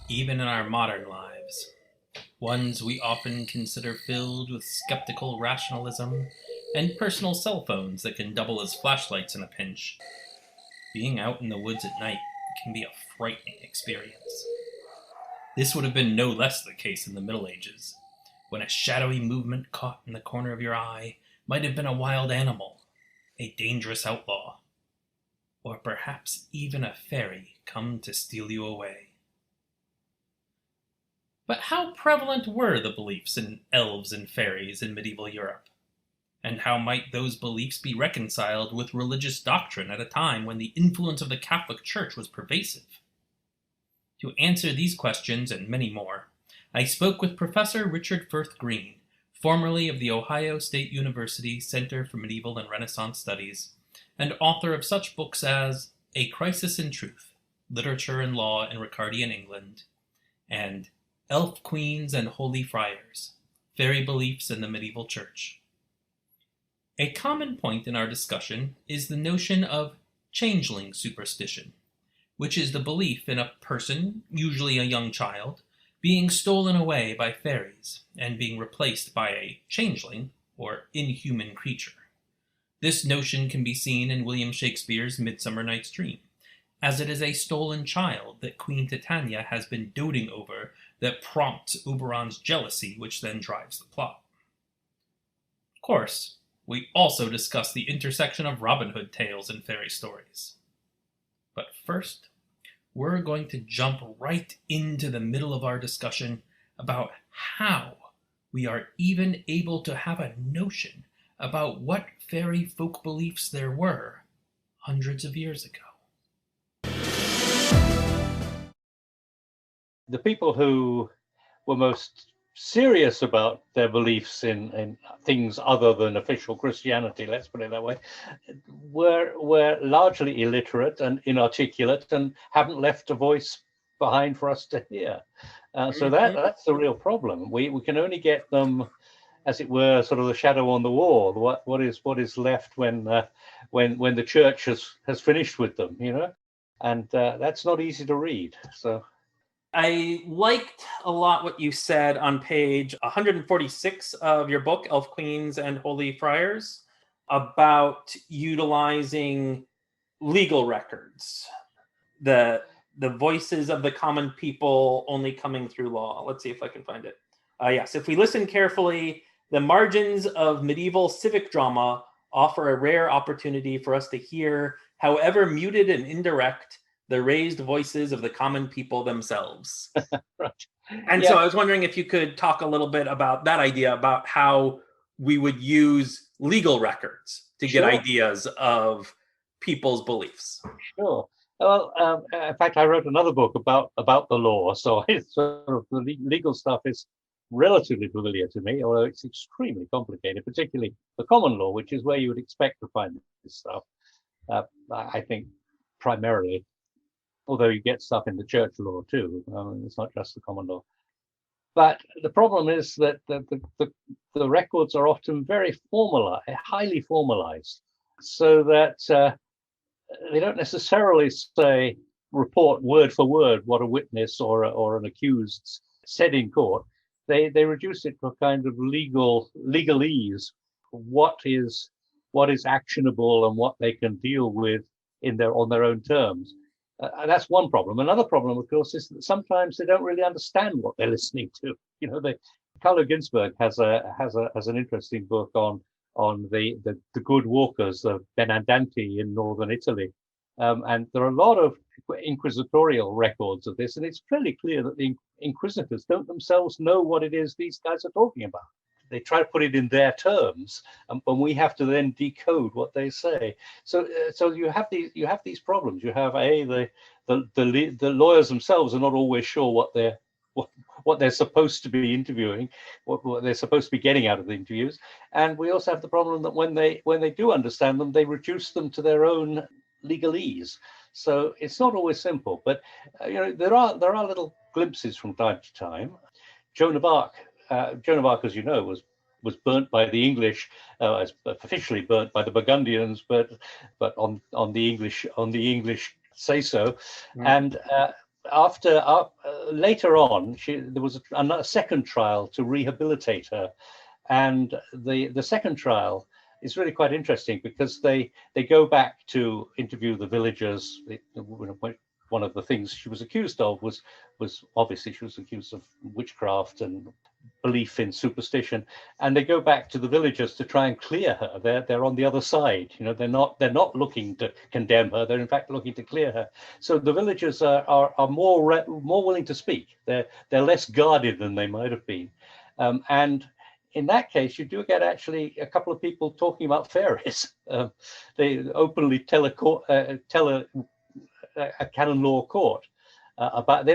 even in our modern lives, ones we often consider filled with skeptical rationalism and personal cell phones that can double as flashlights in a pinch. Being out in the woods at night can be a frightening experience. This would have been no less the case in the Middle Ages, when a shadowy movement caught in the corner of your eye might have been a wild animal, a dangerous outlaw, or perhaps even a fairy come to steal you away. But how prevalent were the beliefs in elves and fairies in medieval Europe? And how might those beliefs be reconciled with religious doctrine at a time when the influence of the Catholic Church was pervasive? To answer these questions and many more, I spoke with Professor Richard Firth Green, formerly of the Ohio State University Center for Medieval and Renaissance Studies, and author of such books as A Crisis in Truth, Literature and Law in Ricardian England, and Elf Queens and Holy Friars, Fairy Beliefs in the Medieval Church. A common point in our discussion is the notion of changeling superstition, which is the belief in a person, usually a young child, being stolen away by fairies and being replaced by a changeling or inhuman creature. This notion can be seen in William Shakespeare's Midsummer Night's Dream, as it is a stolen child that Queen Titania has been doting over that prompts Oberon's jealousy, which then drives the plot. Of course, we also discuss the intersection of Robin Hood tales and fairy stories. But first, we're going to jump right into the middle of our discussion about how we are even able to have a notion about what fairy folk beliefs there were hundreds of years ago. The people who were most serious about their beliefs in things other than official Christianity, let's put it that way, were largely illiterate and inarticulate and haven't left a voice behind for us to hear. So that's the real problem. We can only get them, as it were, sort of the shadow on the wall. What is left when the church has finished with them, and that's not easy to read. So. I liked a lot what you said on page 146 of your book, Elf Queens and Holy Friars, about utilizing legal records, the voices of the common people only coming through law. Let's see if I can find it. Yes, if we listen carefully, the margins of medieval civic drama offer a rare opportunity for us to hear, however muted and indirect, the raised voices of the common people themselves. Right. And so I was wondering if you could talk a little bit about that idea, about how we would use legal records to get ideas of people's beliefs. Sure. Well, in fact, I wrote another book about the law, so it's sort of the legal stuff is relatively familiar to me, although it's extremely complicated, particularly the common law, which is where you would expect to find this stuff. I think primarily. Although you get stuff in the church law too. It's not just the common law. But the problem is that the records are often very formalized, highly formalized, so that they don't necessarily report word for word what a witness or an accused said in court. They reduce it to a kind of legalese. What is actionable and what they can deal with on their own terms. That's one problem. Another problem, of course, is that sometimes they don't really understand what they're listening to. Carlo Ginzburg has an interesting book on the good walkers, the Benandanti in northern Italy, and there are a lot of inquisitorial records of this, and it's fairly clear that the inquisitors don't themselves know what it is these guys are talking about. They try to put it in their terms, and we have to then decode what they say. So you have these problems. You have the lawyers themselves are not always sure what they're supposed to be interviewing, what they're supposed to be getting out of the interviews, and we also have the problem that when they do understand them, they reduce them to their own legalese. So it's not always simple, but there are little glimpses from time to time. Joan of Arc, as you know, was burnt by the English, officially burnt by the Burgundians, but on the English say so, and after later on, there was a second trial to rehabilitate her, and the second trial is really quite interesting because they go back to interview the villagers. One of the things she was accused of was obviously she was accused of witchcraft and belief in superstition, and they go back to the villagers to try and clear her. They're on the other side. They're not looking to condemn her. They're in fact looking to clear her. So the villagers are more willing to speak. They're less guarded than they might have been, and in that case, you do get actually a couple of people talking about fairies. They openly tell a canon law court about.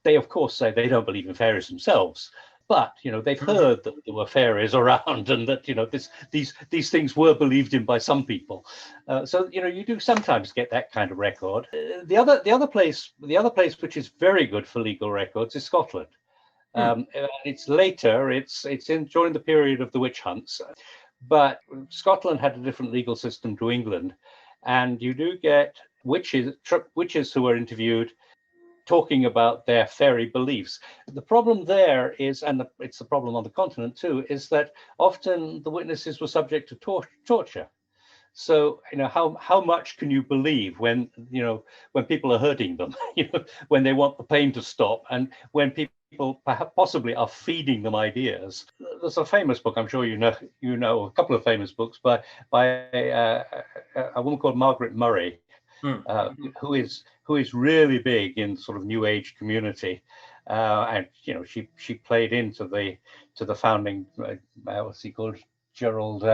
They of course say they don't believe in fairies themselves, but they've heard that there were fairies around, and that these things were believed in by some people. So you do sometimes get that kind of record. The other place which is very good for legal records is Scotland. It's later. It's in during the period of the witch hunts, but Scotland had a different legal system to England, and you do get witches who are interviewed talking about their fairy beliefs. The problem there is, and it's the problem on the continent too, is that often the witnesses were subject to torture. So how much can you believe when people are hurting them, when they want the pain to stop, and when people perhaps possibly are feeding them ideas. There's a famous book, I'm sure you know a couple of famous books by a woman called Margaret Murray, who is really big in sort of New Age community, and she played into the founding. What's he called? Gerald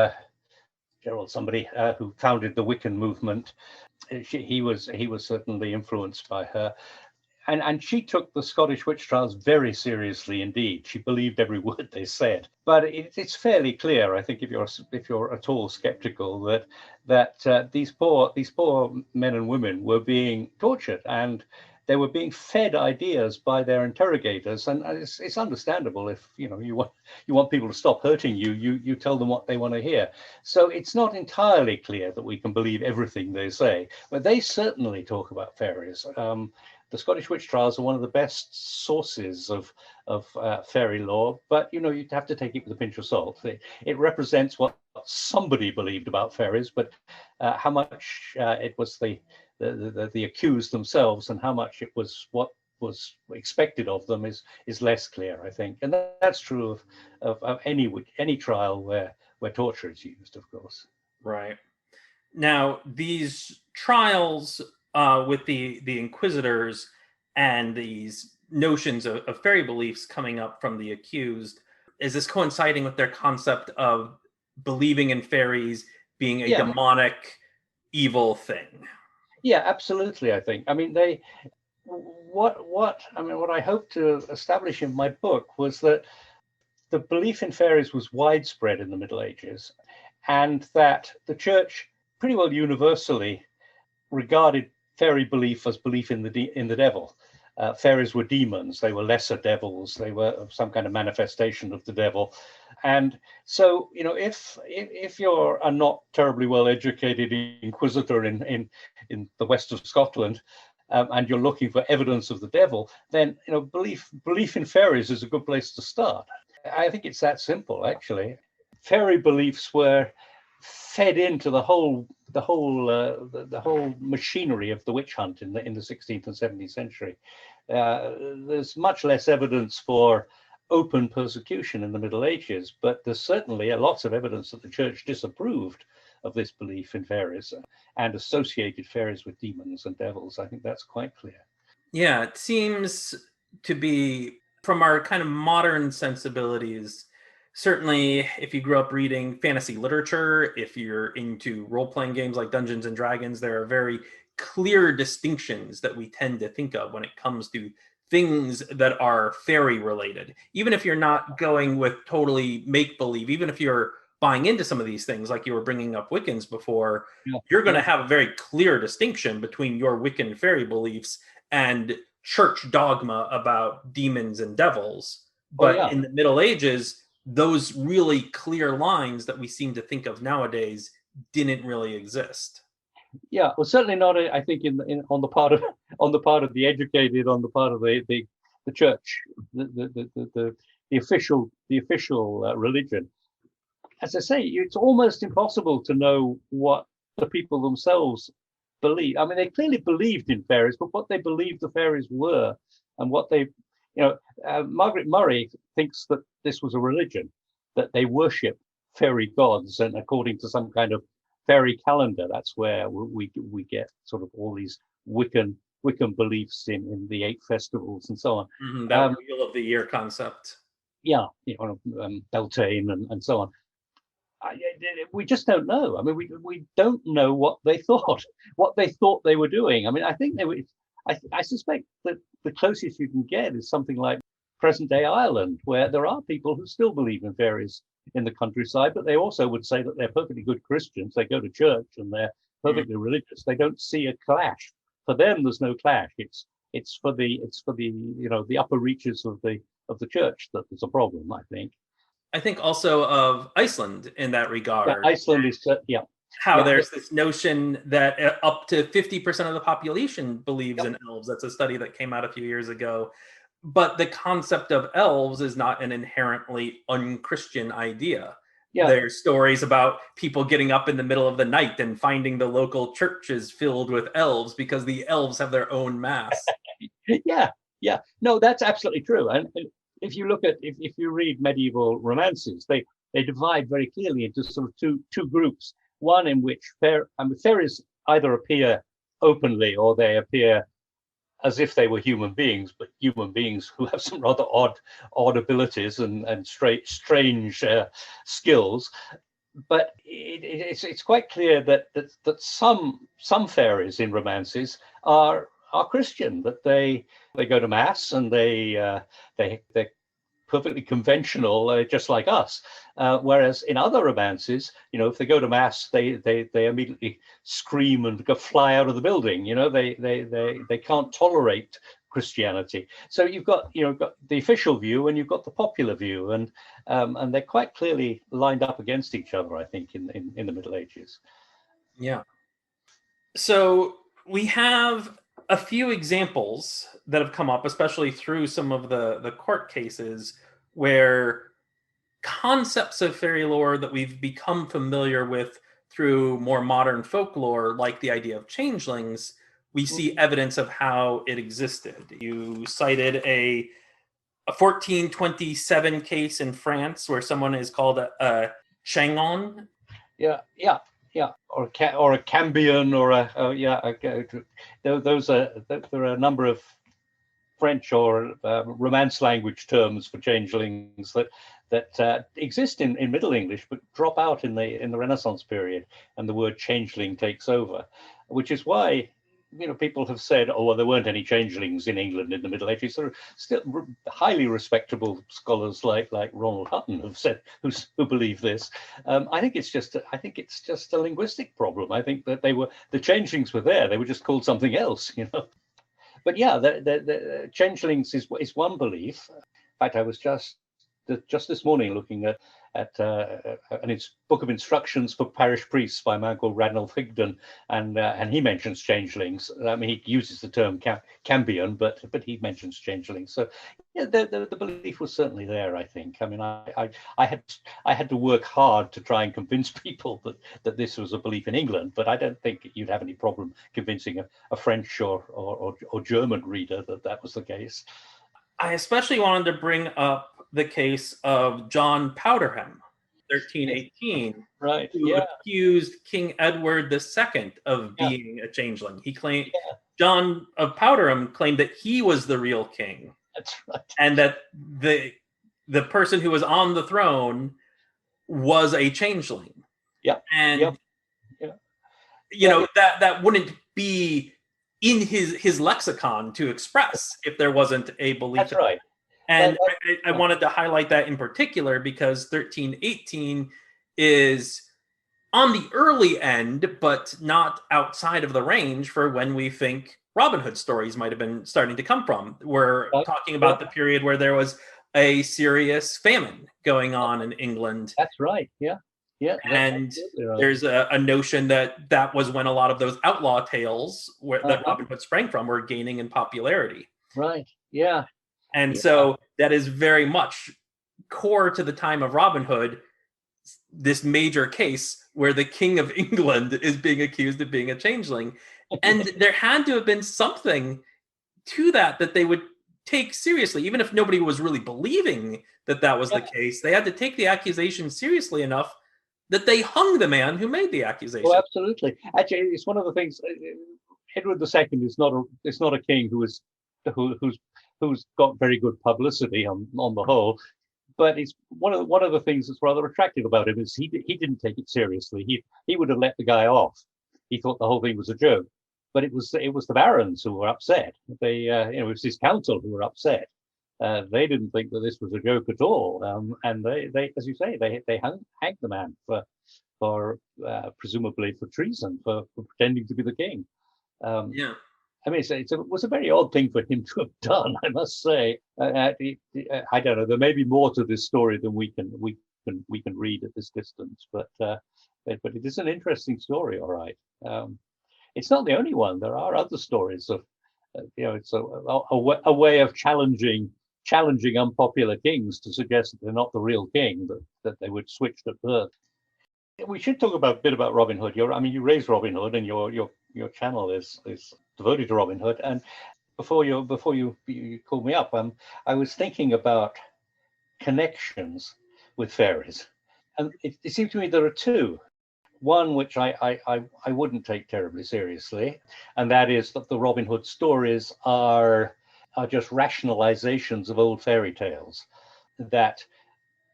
somebody who founded the Wiccan movement. He was certainly influenced by her. And she took the Scottish witch trials very seriously indeed. She believed every word they said. But it's fairly clear, I think, if you're at all skeptical, that these poor men and women were being tortured, and they were being fed ideas by their interrogators. And it's understandable if you want people to stop hurting you. You tell them what they want to hear. So it's not entirely clear that we can believe everything they say, but they certainly talk about fairies. The Scottish witch trials are one of the best sources of fairy lore, but you'd have to take it with a pinch of salt. It represents what somebody believed about fairies, but how much it was the accused themselves, and how much it was what was expected of them is less clear, I think. And that's true of any trial where torture is used, of course. Right. Now, these trials with the inquisitors and these notions of fairy beliefs coming up from the accused, is this coinciding with their concept of believing in fairies being a demonic, evil thing? Yeah, absolutely. I think. I mean, what I hope to establish in my book was that the belief in fairies was widespread in the Middle Ages, and that the church pretty well universally regarded fairy belief as belief in the devil. Fairies were demons. They were lesser devils. They were some kind of manifestation of the devil. And so, if you're a not terribly well educated inquisitor in the west of Scotland, and you're looking for evidence of the devil, then belief in fairies is a good place to start. I think it's that simple, actually. Fairy beliefs were fed into the whole machinery of the witch hunt in the 16th and 17th century. There's much less evidence for open persecution in the Middle Ages, but there's certainly lots of evidence that the church disapproved of this belief in fairies and associated fairies with demons and devils. I think that's quite clear. Yeah, it seems to be, from our kind of modern sensibilities, certainly if you grew up reading fantasy literature, if you're into role-playing games like Dungeons and Dragons, there are very clear distinctions that we tend to think of when it comes to things that are fairy related. Even if you're not going with totally make-believe, even if you're buying into some of these things, like you were bringing up Wiccans before, you're going to have a very clear distinction between your Wiccan fairy beliefs and church dogma about demons and devils. But in the Middle Ages, those really clear lines that we seem to think of nowadays didn't really exist. Yeah, well, certainly not. I think in on the part of the educated, on the part of the church, the official religion. As I say, it's almost impossible to know what the people themselves believe. I mean, they clearly believed in fairies, but what they believed the fairies were, and what they, Margaret Murray thinks that this was a religion, that they worship fairy gods, and according to some kind of fairy calendar, that's where we get sort of all these Wiccan beliefs in the 8 festivals and so on. That wheel of the year concept. Yeah, Beltane and so on. We just don't know. I mean, we don't know what they thought, they were doing. I mean, I think they were. I suspect that the closest you can get is something like present-day Ireland, where there are people who still believe in fairies in the countryside, but they also would say that they're perfectly good Christians. They go to church and they're perfectly religious. They don't see a clash. For them, there's no clash. It's for the the upper reaches of the church that there's a problem, I think. I think also of Iceland in that regard. Yeah, Iceland is there's this notion that up to 50% of the population believes in elves. That's a study that came out a few years ago. But the concept of elves is not an inherently unchristian idea. Yeah. There's stories about people getting up in the middle of the night and finding the local churches filled with elves because the elves have their own mass. Yeah. No, that's absolutely true. And if you look at, if you read medieval romances, they divide very clearly into sort of two groups. One in which fairies either appear openly or they appear as if they were human beings, but human beings who have some rather odd abilities and strange skills. But it's quite clear that some fairies in romances are Christian, that they go to mass and they're perfectly conventional, just like us. Whereas in other romances, if they go to mass, they immediately scream and fly out of the building. They can't tolerate Christianity. So you've got the official view and you've got the popular view, and they're quite clearly lined up against each other, I think, in the Middle Ages. Yeah. So we have a few examples that have come up, especially through some of the court cases, where concepts of fairy lore that we've become familiar with through more modern folklore, like the idea of changelings, we see evidence of how it existed. You cited a 1427 case in France where someone is called a Changon. Yeah, or a Cambion, there are a number of French or Romance language terms for changelings that exist in Middle English but drop out in the Renaissance period, and the word changeling takes over, which is why people have said, oh, well, there weren't any changelings in England in the Middle Ages. There are still highly respectable scholars like Ronald Hutton have said who believe this. I think it's just a linguistic problem. I think that the changelings were there. They were just called something else, But yeah, the changelings is one belief. In fact, I was just this morning looking at an book of instructions for parish priests by a man called Ranulph Higdon, and he mentions changelings. I mean, he uses the term cambion, but he mentions changelings. So yeah, the belief was certainly there, I think. I mean, I had to work hard to try and convince people that this was a belief in England, but I don't think you'd have any problem convincing a French or German reader that was the case. I especially wanted to bring up the case of John Powderham, 1318, right? Who accused King Edward II of being a changeling. He claimed John of Powderham claimed that he was the real king. That's right. And that the person who was on the throne was a changeling. Yeah. And that wouldn't be in his lexicon to express if there wasn't a belief. That's right. And I wanted to highlight that in particular because 1318 is on the early end, but not outside of the range for when we think Robin Hood stories might have been starting to come from. We're talking about the period where there was a serious famine going on in England. That's right. Yeah. Yeah, that's And absolutely right. there's a notion that was when a lot of those outlaw tales that Robin Hood sprang from were gaining in popularity. Right. Yeah. And Yeah. so that is very much core to the time of Robin Hood, this major case where the King of England is being accused of being a changeling. And there had to have been something to that they would take seriously, even if nobody was really believing that was the case. They had to take the accusation seriously enough that they hung the man who made the accusation. Oh, absolutely. Actually, it's one of the things. Edward II is not a king who's got very good publicity on the whole. But it's one of the things that's rather attractive about him is he didn't take it seriously. He would have let the guy off. He thought the whole thing was a joke. But it was the barons who were upset. It was his council who were upset. They didn't think that this was a joke at all, and they, as you say, they hanged the man for presumably for treason, for pretending to be the king. Yeah. I mean, it was a very odd thing for him to have done, I must say. I don't know. There may be more to this story than we can read at this distance, but it is an interesting story, all right. It's not the only one. There are other stories of, it's a way of challenging unpopular kings to suggest that they're not the real king, that they would switch at birth. We should talk a bit about Robin Hood. You raised Robin Hood, and your channel is devoted to Robin Hood. And before you called me up, I was thinking about connections with fairies, and it seems to me there are two. One which I wouldn't take terribly seriously, and that is that the Robin Hood stories are just rationalizations of old fairy tales. That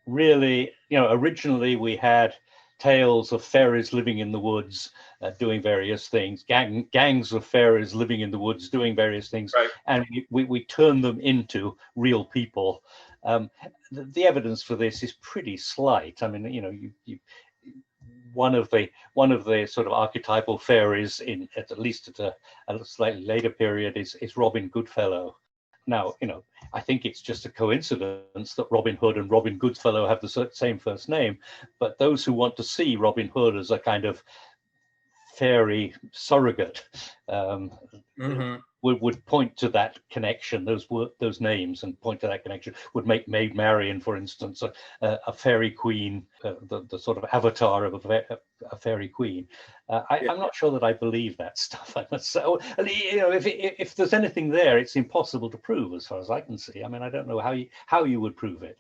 really, originally we had tales of fairies living in the woods, doing various things, gangs of fairies living in the woods doing various things, right. And we turn them into real people. The evidence for this is pretty slight. I mean, you one of the sort of archetypal fairies at least at a slightly later period is Robin Goodfellow. Now, I think it's just a coincidence that Robin Hood and Robin Goodfellow have the same first name, but those who want to see Robin Hood as a kind of fairy surrogate would point to that connection, those names, and point to that connection. Would make Maid Marian, for instance, a fairy queen, the sort of avatar of a fairy queen. I'm not sure that I believe that stuff. I must say, if there's anything there, it's impossible to prove, as far as I can see. I mean, I don't know how you would prove it.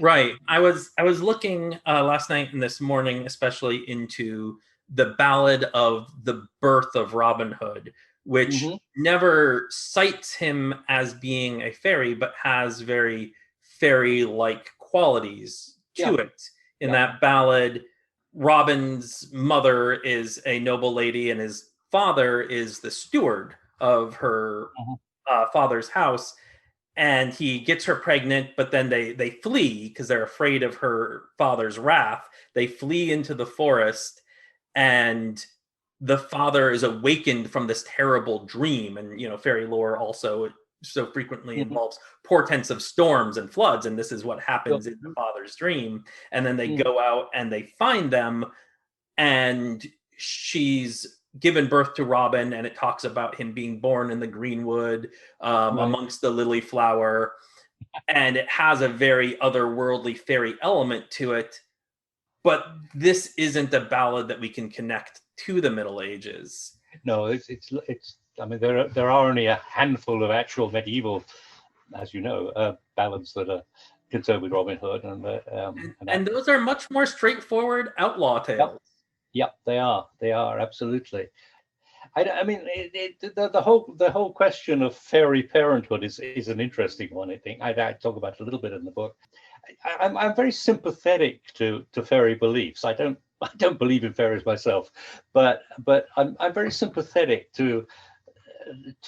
Right. I was looking last night and this morning, especially into the ballad of the birth of Robin Hood, which never cites him as being a fairy, but has very fairy-like qualities to it. In that ballad, Robin's mother is a noble lady, and his father is the steward of her father's house. And he gets her pregnant, but then they flee because they're afraid of her father's wrath. They flee into the forest, and the father is awakened from this terrible dream. And fairy lore also so frequently involves portents of storms and floods, and this is what happens in the father's dream. And then they go out and they find them, and she's given birth to Robin, and it talks about him being born in the Greenwood, amongst the lily flower, and it has a very otherworldly fairy element to it. But this isn't a ballad that we can connect to the Middle Ages. No, it's. I mean, there are only a handful of actual medieval, as you know, ballads that are concerned with Robin Hood, and those are much more straightforward outlaw tales. Yep, they are. They are absolutely. I mean, the whole question of fairy parenthood is an interesting one. I think I talk about it a little bit in the book. I'm very sympathetic to fairy beliefs. I don't believe in fairies myself, but I'm very sympathetic to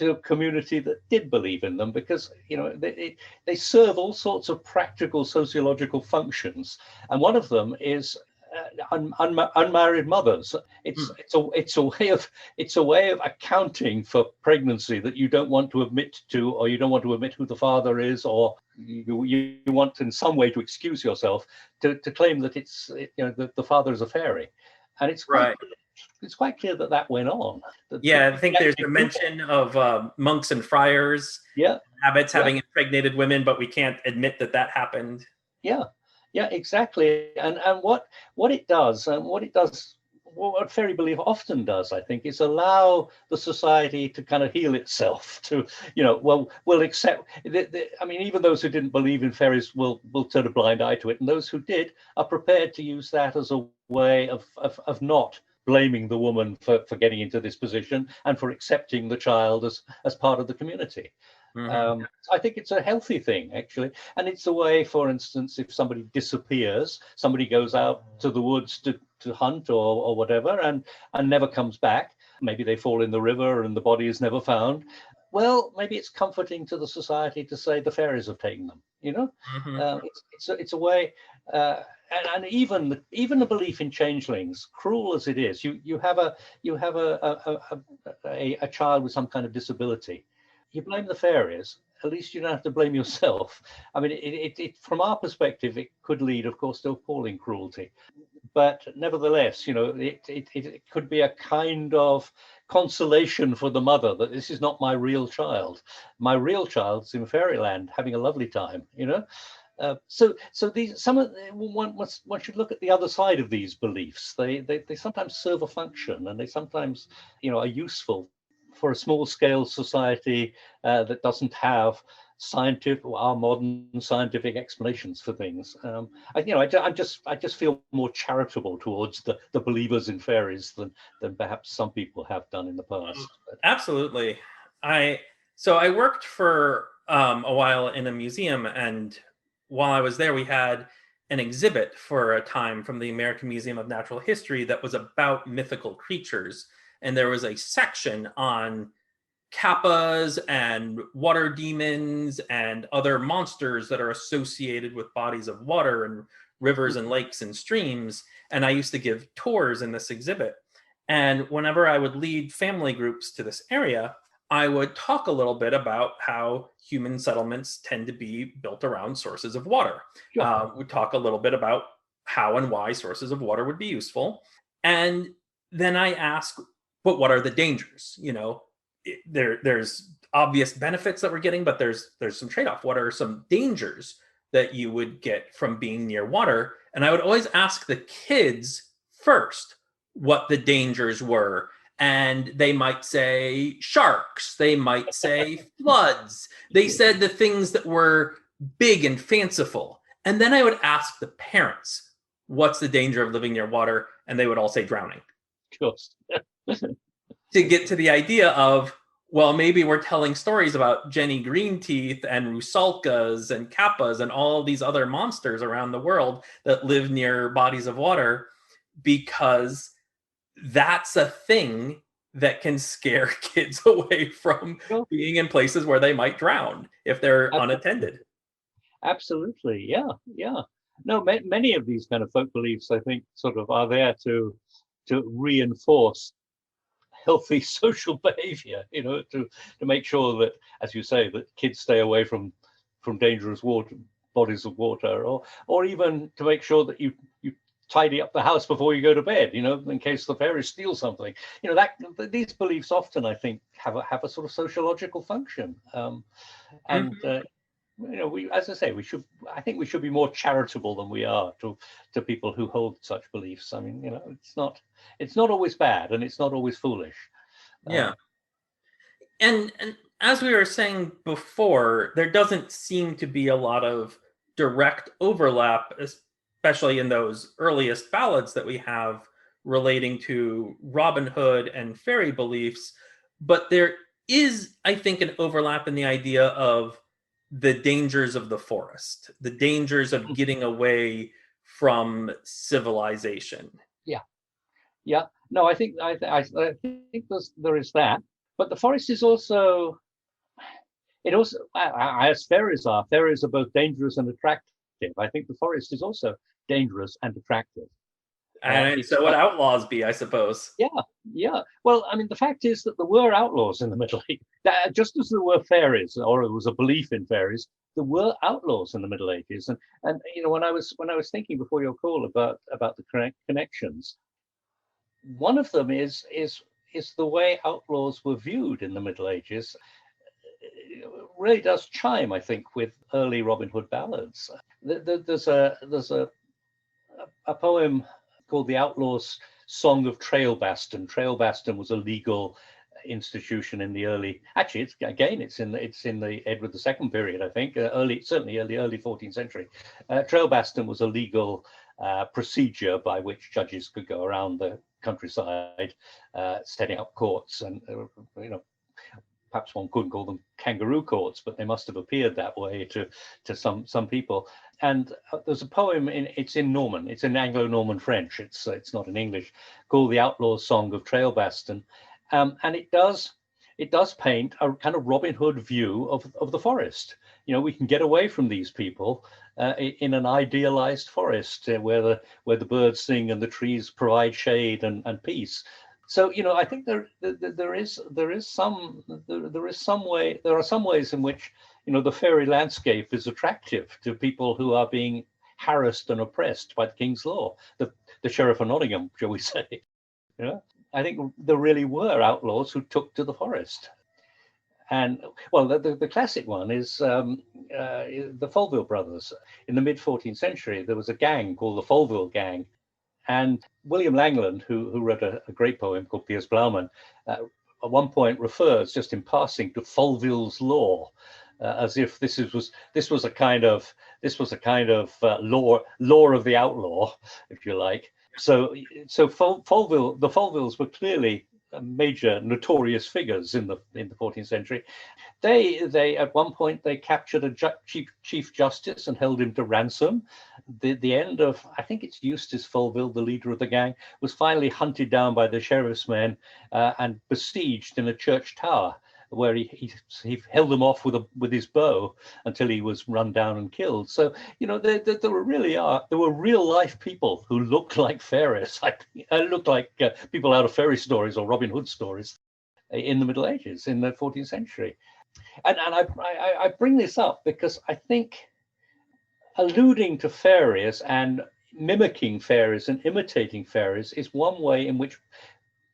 a community that did believe in them, because they serve all sorts of practical sociological functions, and one of them is unmarried mothers. It's a way of accounting for pregnancy that you don't want to admit to, or you don't want to admit who the father is, or you want in some way to excuse yourself to claim that the father is a fairy, and Right. it's quite clear that that went on. Yeah, I think there's a mention of monks and friars, Yeah, abbots having impregnated women, but we can't admit that that happened. yeah, yeah, exactly. And what it does, what fairy belief often does, I think, is allow the society to kind of heal itself. To we'll accept. I mean, even those who didn't believe in fairies will turn a blind eye to it, and those who did are prepared to use that as a way of not blaming the woman for getting into this position, and for accepting the child as part of the community. Mm-hmm. I think it's a healthy thing, actually. And it's a way, for instance, if somebody disappears, somebody goes out to the woods to hunt or whatever, and never comes back. Maybe they fall in the river and the body is never found. Well, maybe it's comforting to the society to say the fairies have taken them. Mm-hmm. It's a way. And even the belief in changelings, cruel as it is, you have a child with some kind of disability. You blame the fairies, at least you don't have to blame yourself. I mean, it from our perspective, it could lead, of course, to appalling cruelty. But nevertheless, it could be a kind of consolation for the mother that this is not my real child. My real child's in fairyland having a lovely time, So these one should look at the other side of these beliefs. They sometimes serve a function, and they sometimes are useful for a small scale society that doesn't have our modern scientific explanations for things. I just feel more charitable towards the believers in fairies than perhaps some people have done in the past. Absolutely. I worked for a while in a museum, and while I was there, we had an exhibit for a time from the American Museum of Natural History that was about mythical creatures. And there was a section on kappas and water demons and other monsters that are associated with bodies of water and rivers and lakes and streams. And I used to give tours in this exhibit. And whenever I would lead family groups to this area, I would talk a little bit about how human settlements tend to be built around sources of water. Sure. We'd talk a little bit about how and why sources of water would be useful. And then I ask, but what are the dangers? There's obvious benefits that we're getting, but there's some trade-off. What are some dangers that you would get from being near water? And I would always ask the kids first what the dangers were. And they might say sharks, they might say floods. They said the things that were big and fanciful. And then I would ask the parents, what's the danger of living near water? And they would all say drowning. Just to get to the idea of, well, maybe we're telling stories about Jenny Greenteeth and Rusalkas and kappas and all these other monsters around the world that live near bodies of water because that's a thing that can scare kids away from being in places where they might drown if they're unattended. Absolutely. Yeah. No, many of these kind of folk beliefs, I think, sort of are there to reinforce healthy social behavior, to make sure that, as you say, that kids stay away from dangerous bodies of water, or even to make sure that you tidy up the house before you go to bed, in case the fairies steal something. That these beliefs often, I think, have a sort of sociological function. And as I say, I think we should be more charitable than we are to people who hold such beliefs. I mean, it's not always bad, and it's not always foolish. Yeah. And as we were saying before, there doesn't seem to be a lot of direct overlap, especially in those earliest ballads that we have relating to Robin Hood and fairy beliefs. But there is, I think, an overlap in the idea of the dangers of the forest, the dangers of getting away from civilization. Yeah. No, I think there is that, but the forest is also. It also, as fairies are both dangerous and attractive. I think the forest is also dangerous and attractive. And so would outlaws be, I suppose. Yeah, yeah. Well, I mean, the fact is that there were outlaws in the Middle Ages. Just as there were fairies, or there was a belief in fairies, there were outlaws in the Middle Ages. And when I was thinking before your call about the connections, one of them is the way outlaws were viewed in the Middle Ages. It really does chime, I think, with early Robin Hood ballads. There's a poem called The Outlaw's Song of Trailbaston. Trailbaston was a legal institution in the early, actually it's in the Edward II period, I think, certainly early 14th century. Trailbaston was a legal procedure by which judges could go around the countryside setting up courts, and perhaps one couldn't call them kangaroo courts, but they must have appeared that way to some people. And there's a poem it's in Norman, it's in Anglo-Norman French, it's not in English, called The Outlaw's Song of Trailbaston, and it does paint a kind of Robin Hood view of the forest. We can get away from these people in an idealized forest where the birds sing and the trees provide shade and peace. So I think there are some ways in which the fairy landscape is attractive to people who are being harassed and oppressed by the King's law, the Sheriff of Nottingham, shall we say? I think there really were outlaws who took to the forest. And well, the classic one is the Folville brothers. In the mid 14th century, there was a gang called the Folville Gang. And William Langland, who wrote a great poem called Piers Plowman, at one point refers, just in passing, to Folville's law, as if this was a kind of law of the outlaw, if you like. So the Folvilles were clearly major notorious figures in the 14th century. They at one point they captured a chief justice and held him to ransom. The end of, I think it's Eustace Folville, the leader of the gang, was finally hunted down by the sheriff's men and besieged in a church tower, where he held them off with his bow until he was run down and killed. So there were real life people who looked like fairies, looked like people out of fairy stories or Robin Hood stories in the Middle Ages, in the 14th century. And I bring this up because I think alluding to fairies and mimicking fairies and imitating fairies is one way in which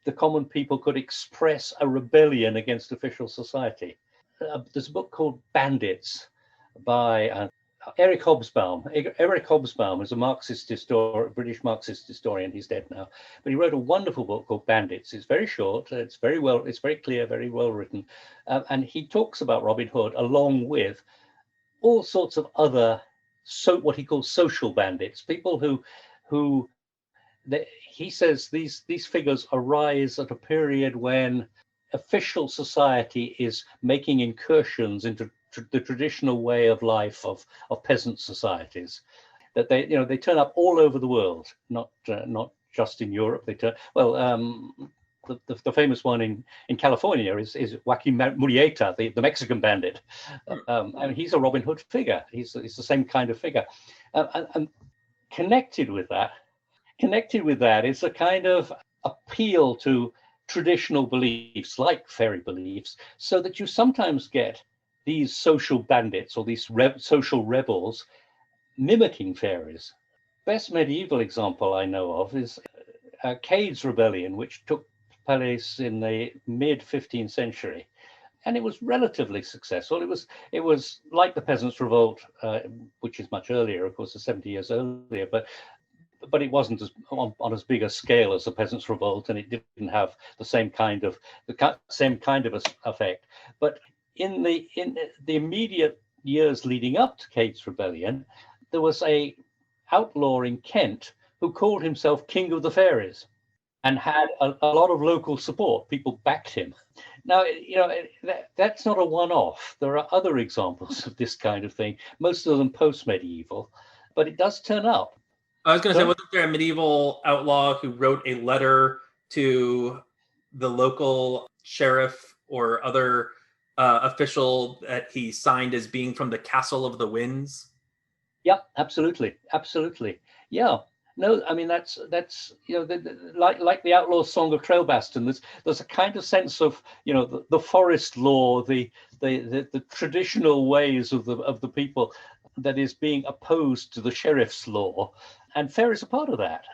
the common people could express a rebellion against official society. There's a book called Bandits by Eric Hobsbawm. Eric Hobsbawm is a Marxist historian, British Marxist historian. He's dead now, but he wrote a wonderful book called Bandits. It's very short. It's very clear, very well written, and he talks about Robin Hood along with all sorts of other what he calls social bandits, people who he says these figures arise at a period when official society is making incursions into the traditional way of life of peasant societies. That they turn up all over the world, not just in Europe. They turn the famous one in California is Joaquin Murrieta, the Mexican bandit. And he's a Robin Hood figure. He's the same kind of figure, and connected with that is a kind of appeal to traditional beliefs like fairy beliefs, so that you sometimes get these social bandits or these social rebels mimicking fairies. Best medieval example I know of is Cade's Rebellion, which took place in the mid 15th century, and it was relatively successful. It was like the Peasants' Revolt, which is much earlier, of course, 70 years earlier, but it wasn't on as big a scale as the Peasants' Revolt, and it didn't have the same kind of effect. But in the immediate years leading up to Cade's Rebellion, there was a outlaw in Kent who called himself King of the Fairies and had a lot of local support. People backed him. Now, that's not a one-off. There are other examples of this kind of thing, most of them post-medieval, but it does turn up. I was going to say, wasn't there a medieval outlaw who wrote a letter to the local sheriff or other official that he signed as being from the Castle of the Winds? Yeah, absolutely. Yeah. No, I mean that's like the outlaw song of Trailbaston. There's a kind of sense of the forest law, the traditional ways of the people that is being opposed to the sheriff's law, and fairies are part of that.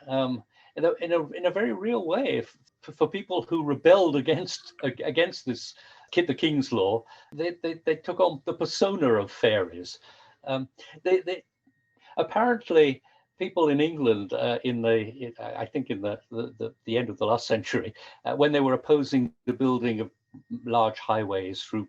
In a very real way, for people who rebelled against this the king's law, they took on the persona of fairies. They apparently people in England I think in the end of the last century, when they were opposing the building of large highways through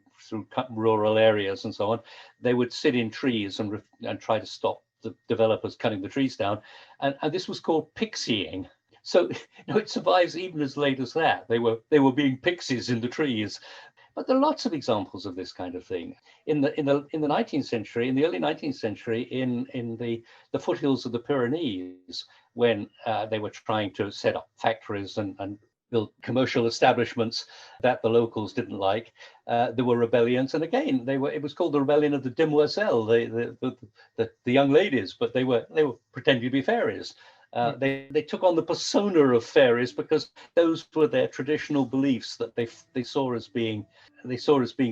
rural areas and so on, they would sit in trees and try to stop the developers cutting the trees down, and this was called pixieing. So it survives even as late as that. They were being pixies in the trees. But there are lots of examples of this kind of thing in the 19th century, in the early 19th century, in the foothills of the Pyrenees, when they were trying to set up factories and build commercial establishments that the locals didn't like. There were rebellions, and again, it was called the rebellion of the demoiselles, the young ladies, but they were pretending to be fairies. They took on the persona of fairies because those were their traditional beliefs that they saw as being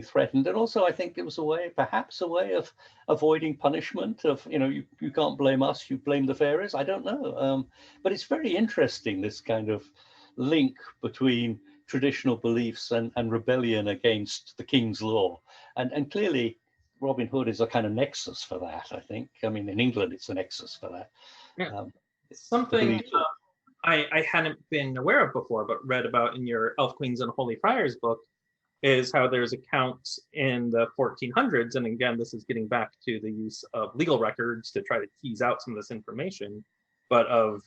threatened, and also I think it was perhaps a way of avoiding punishment. Of you can't blame us, you blame the fairies. I don't know, but it's very interesting, this kind of link between traditional beliefs and rebellion against the king's law, and clearly Robin Hood is a kind of nexus for that. I think. I mean, in England, it's a nexus for that. Yeah. Something I hadn't been aware of before, but read about in your Elf Queens and Holy Friars book, is how there's accounts in the 1400s, and again, this is getting back to the use of legal records to try to tease out some of this information, but of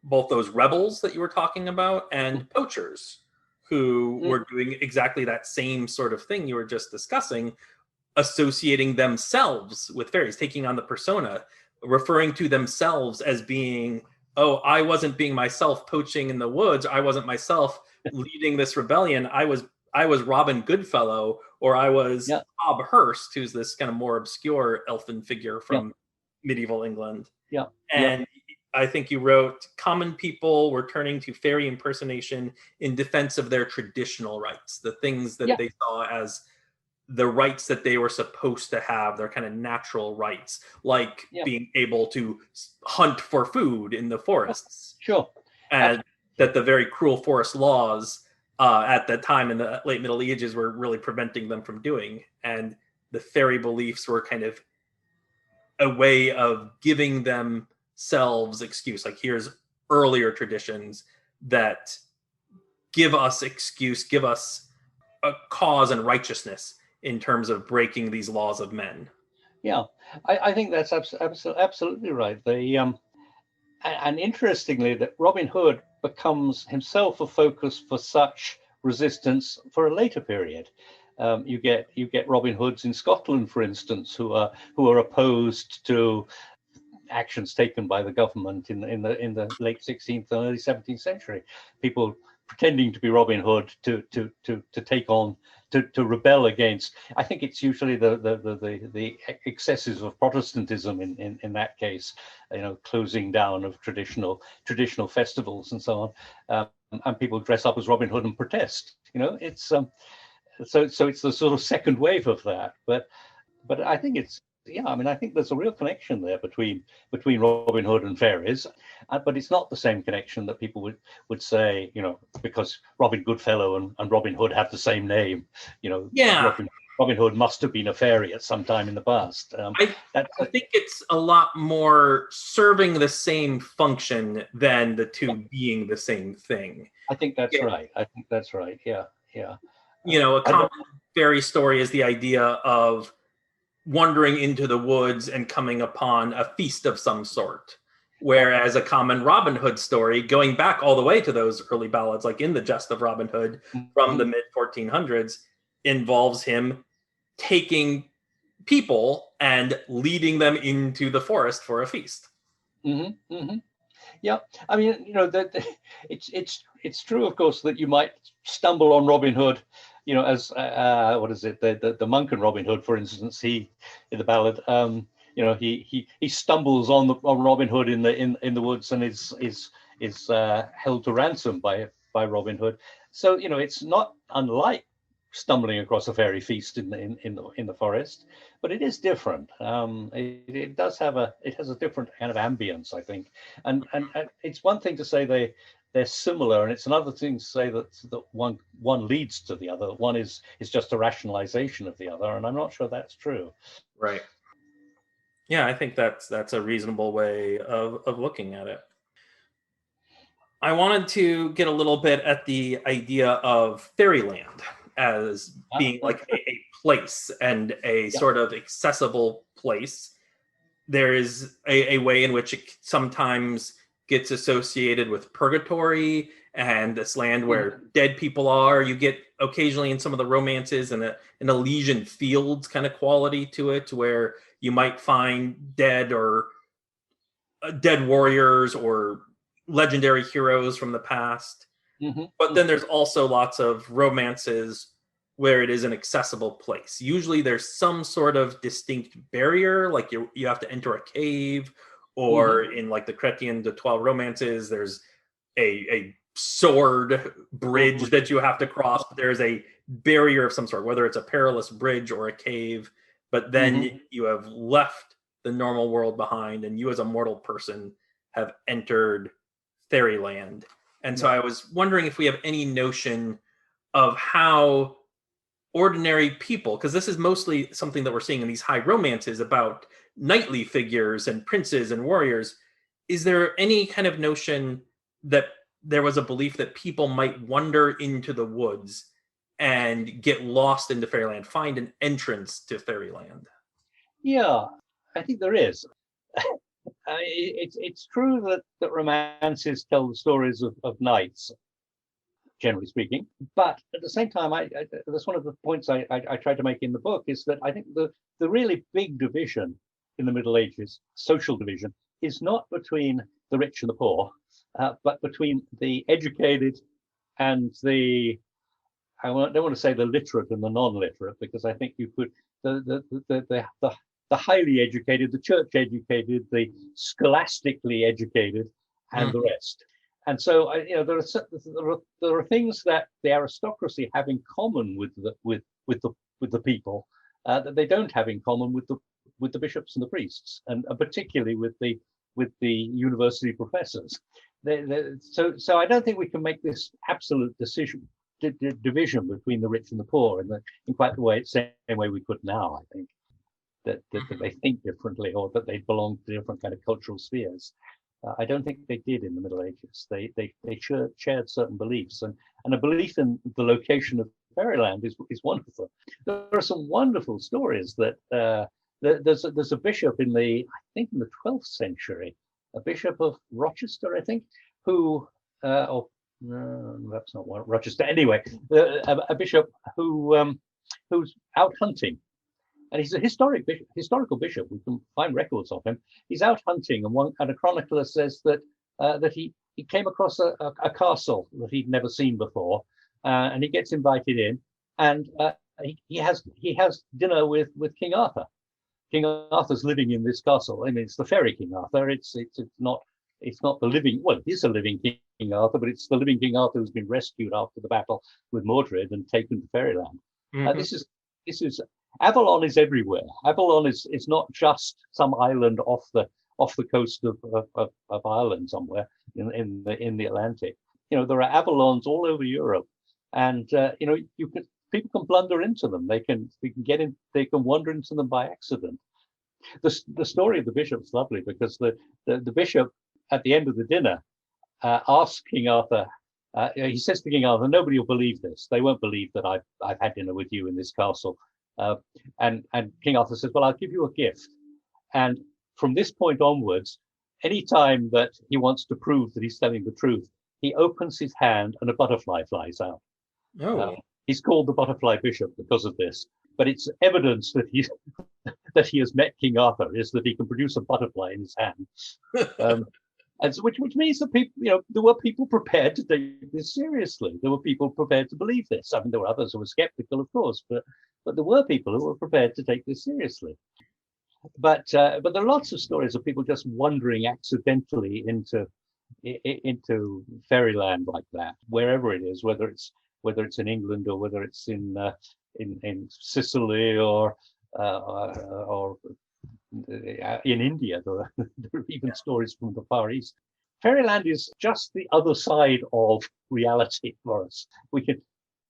both those rebels that you were talking about and poachers who were doing exactly that same sort of thing you were just discussing, associating themselves with fairies, taking on the persona, referring to themselves as being, oh, I wasn't being myself poaching in the woods. I wasn't myself leading this rebellion. I was Robin Goodfellow, or I was Bob Hurst, who's this kind of more obscure elfin figure from medieval England. Yeah. And I think you wrote, common people were turning to fairy impersonation in defense of their traditional rights, the things that they saw as the rights that they were supposed to have, their kind of natural rights, like being able to hunt for food in the forests. Sure. And that the very cruel forest laws at that time in the late Middle Ages were really preventing them from doing. And the fairy beliefs were kind of a way of giving themselves excuse. Like, here's earlier traditions that give us excuse, give us a cause and righteousness in terms of breaking these laws of men. Yeah, I think that's absolutely right. And interestingly, that Robin Hood becomes himself a focus for such resistance for a later period. You get Robin Hoods in Scotland, for instance, who are opposed to actions taken by the government in the late 16th and early 17th century. People pretending to be Robin Hood to take on, to rebel against. I think it's usually the excesses of Protestantism in that case, closing down of traditional festivals and so on, and people dress up as Robin Hood and protest. It's so it's the sort of second wave of that. But I think it's. I mean, I think there's a real connection there between Robin Hood and fairies, but it's not the same connection that people would say, because Robin Goodfellow and Robin Hood have the same name, Robin Hood must have been a fairy at some time in the past. I think it's a lot more serving the same function than the two being the same thing. I think that's right. I think that's right. Yeah. A common fairy story is the idea of wandering into the woods and coming upon a feast of some sort. Whereas a common Robin Hood story, going back all the way to those early ballads, like in the Jest of Robin Hood from the mid 1400s, involves him taking people and leading them into the forest for a feast. Mm-hmm, mm-hmm. Yeah, I mean, it's true, of course, that you might stumble on Robin Hood, as what is it, the monk in Robin Hood, for instance, he in the ballad, he stumbles on Robin Hood in the woods and is held to ransom by Robin Hood. So it's not unlike stumbling across a fairy feast in the forest, but it is different. It has a different kind of ambience, I think, and it's one thing to say they're similar, and it's another thing to say that one leads to the other. One is just a rationalization of the other, and I'm not sure that's true. Right. Yeah, I think that's a reasonable way of looking at it. I wanted to get a little bit at the idea of fairyland as being like a place and a sort of accessible place. There is a way in which it sometimes gets associated with purgatory and this land where dead people are. You get occasionally in some of the romances an Elysian Fields kind of quality to it, where you might find dead warriors or legendary heroes from the past. But then there's also lots of romances where it is an accessible place. Usually there's some sort of distinct barrier, like you have to enter a cave, or in like the Chrétien de Troyes romances, there's a sword bridge that you have to cross, but there's a barrier of some sort, whether it's a perilous bridge or a cave. But then you have left the normal world behind, and you as a mortal person have entered fairyland. And so I was wondering if we have any notion of how ordinary people, because this is mostly something that we're seeing in these high romances about knightly figures and princes and warriors. Is there any kind of notion that there was a belief that people might wander into the woods and get lost into fairyland, find an entrance to fairyland? Yeah, I think there is. It's true that romances tell the stories of knights, generally speaking, but at the same time, that's one of the points I tried to make in the book, is that I think the really big division in the Middle Ages, social division, is not between the rich and the poor, but between the educated and I don't want to say the literate and the non-literate, because I think you could the highly educated, the church educated, the scholastically educated, and the rest. And so, there are things that the aristocracy have in common with the people that they don't have in common with the bishops and the priests, and particularly with the university professors. So I don't think we can make this absolute division between the rich and the poor in quite the same way we could now. I think that they think differently, or that they belong to different kind of cultural spheres. I don't think they did in the Middle Ages. They shared certain beliefs, and a belief in the location of fairyland is wonderful. There are some wonderful stories that there's a bishop in the 12th century, a bishop of Rochester, I think, who that's not Rochester. Anyway, a bishop who's out hunting. And he's a historical bishop. We can find records of him. He's out hunting, and a chronicler says that he came across a castle that he'd never seen before, and he gets invited in, and he has dinner with King Arthur. King Arthur's living in this castle. I mean, it's the fairy King Arthur. It's not the living. Well, it is a living King Arthur, but it's the living King Arthur who's been rescued after the battle with Mordred and taken to fairyland. This is. Avalon is everywhere. Avalon is not just some island off the coast of Ireland somewhere in the Atlantic. There are Avalons all over Europe, and people can blunder into them. They can wander into them by accident. The story of the bishop's lovely, because the bishop at the end of the dinner asks King Arthur. He says to King Arthur, "Nobody will believe this. They won't believe that I've had dinner with you in this castle." And King Arthur says, "Well, I'll give you a gift." And from this point onwards, any time that he wants to prove that he's telling the truth, he opens his hand and a butterfly flies out. He's called the Butterfly Bishop because of this. But it's evidence that he has met King Arthur, is that he can produce a butterfly in his hand. And so, which means that people, there were people prepared to take this seriously. There were people prepared to believe this. I mean, there were others who were skeptical, of course, but there were people who were prepared to take this seriously. but there are lots of stories of people just wandering accidentally into fairyland like that, wherever it is, whether it's in England or whether it's in Sicily or in India. There are even stories from the Far East. Fairyland is just the other side of reality for us. We can,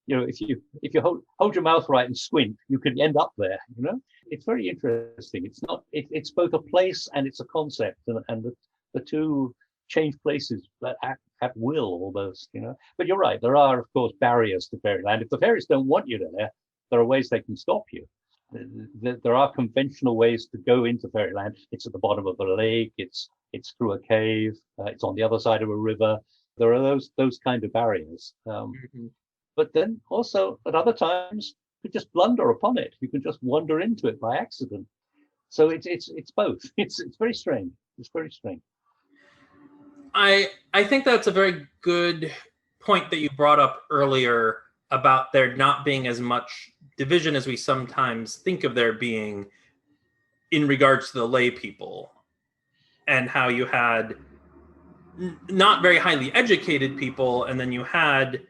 if you hold your mouth right and squint, you can end up there. It's very interesting. It's both a place and it's a concept, and the two change places at will almost. But you're right. There are, of course, barriers to fairyland. If the fairies don't want you there are ways they can stop you. There are conventional ways to go into fairyland. It's at the bottom of a lake. It's through a cave. It's on the other side of a river. There are those kind of barriers. But then also at other times you just blunder upon it. You can just wander into it by accident. So it's both. It's very strange. It's very strange. I think that's a very good point that you brought up earlier about there not being as much division as we sometimes think of there being in regards to the lay people, and how you had not very highly educated people, and then you had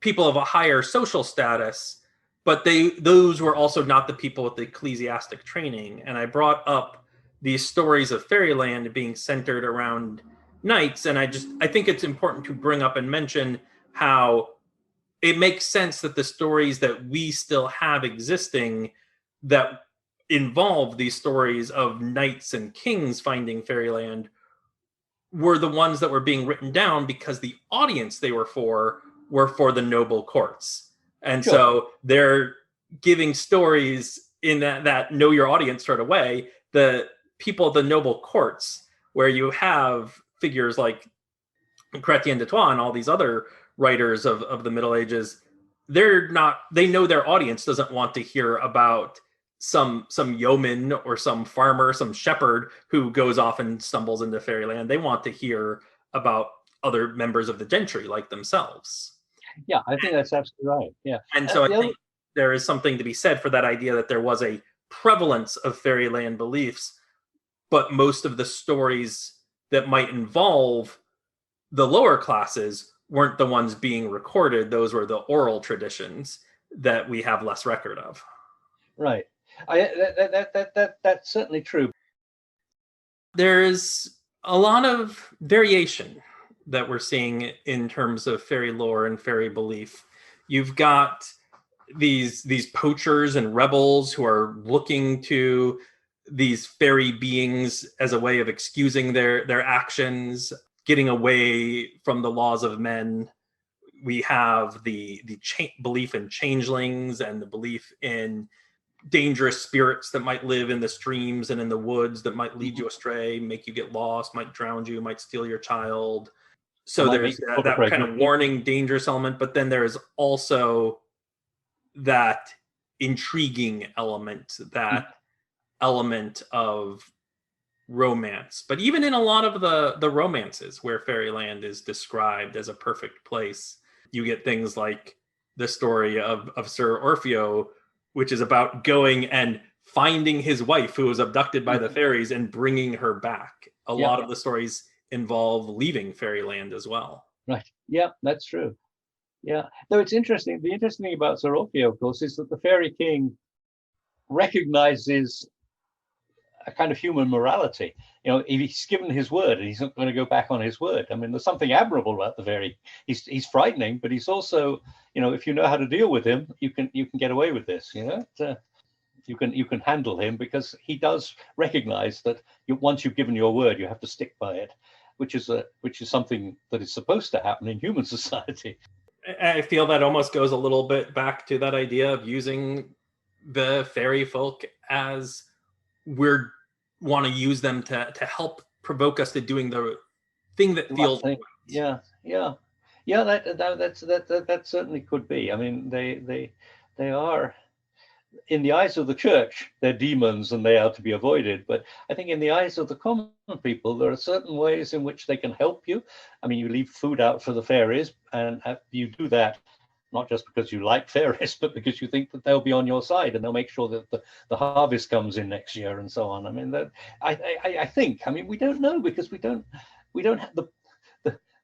people of a higher social status, but those were also not the people with the ecclesiastic training. And I brought up these stories of fairyland being centered around knights, and I think it's important to bring up and mention how it makes sense that the stories that we still have existing that involve these stories of knights and kings finding fairyland were the ones that were being written down, because the audience they were for the noble courts. And Sure. So they're giving stories in that know your audience sort of way. The people of the noble courts, where you have figures like Chrétien de Troyes and all these other writers of the Middle Ages, they know their audience doesn't want to hear about some yeoman or some farmer, some shepherd who goes off and stumbles into fairyland. They want to hear about other members of the gentry like themselves. Yeah, I think that's absolutely right. Yeah. And so I think there is something to be said for that idea that there was a prevalence of fairyland beliefs, but most of the stories that might involve the lower classes weren't the ones being recorded. Those were the oral traditions that we have less record of. Right. That's certainly true. There's a lot of variation that we're seeing in terms of fairy lore and fairy belief. You've got these poachers and rebels who are looking to these fairy beings as a way of excusing their actions, getting away from the laws of men. We have the belief in changelings and the belief in dangerous spirits that might live in the streams and in the woods that might lead you astray, make you get lost, might drown you, might steal your child. So there's that kind of warning, dangerous element, but then there's also that intriguing element, that element of romance. But even in a lot of the romances where fairyland is described as a perfect place, you get things like the story of Sir Orfeo, which is about going and finding his wife who was abducted by the fairies and bringing her back. A lot of the stories involve leaving fairyland as well. Right. Yeah, that's true. Yeah. Though it's interesting. The interesting thing about Sir Orfeo, of course, is that the fairy king recognizes a kind of human morality. If he's given his word, and he's not going to go back on his word. I mean, there's something admirable about the fairy. He's frightening, but he's also, if you know how to deal with him, you can get away with this. You can handle him, because he does recognize that once you've given your word, you have to stick by it, which is something that is supposed to happen in human society. I feel that almost goes a little bit back to that idea of using the fairy folk as we're want to use them to help provoke us to doing the thing that feels right. Yeah. That certainly could be. I mean, they are, in the eyes of the church, they're demons and they are to be avoided. But I think in the eyes of the common people, there are certain ways in which they can help you. I mean, you leave food out for the fairies, and you do that not just because you like fairies, but because you think that they'll be on your side and they'll make sure that the harvest comes in next year and so on. I mean, I think, I mean, we don't know because we don't have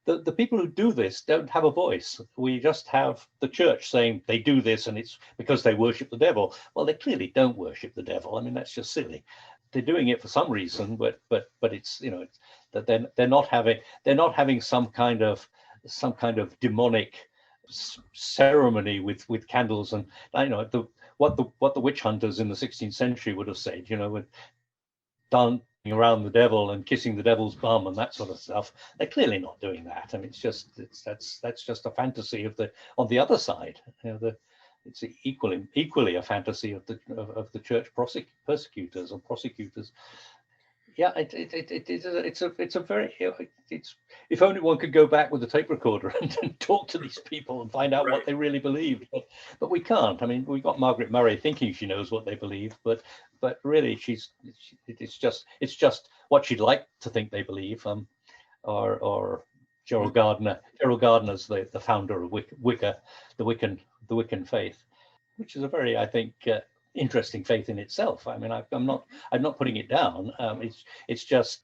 the people who do this don't have a voice. We just have the church saying they do this and it's because they worship the devil. Well, they clearly don't worship the devil. I mean, that's just silly. They're doing it for some reason, but it's, you know, it's that they're not having some kind of demonic ceremony with candles and, you know, what the witch hunters in the 16th century would have said, you know, with dancing around the devil and kissing the devil's bum and that sort of stuff. They're clearly not doing that. I mean, that's just a fantasy of on the other side. You know, it's equally a fantasy of the church persecutors or prosecutors. Yeah, it's a very, it's, if only one could go back with a tape recorder and talk to these people and find out what they really believe, but we can't. I mean, we got Margaret Murray thinking she knows what they believe, but really it's just what she'd like to think they believe. Or Gerald Gardner. Gerald Gardner's the founder of Wicca, the Wiccan faith, which is a very, I think, interesting faith in itself. I mean, I'm not putting it down. It's just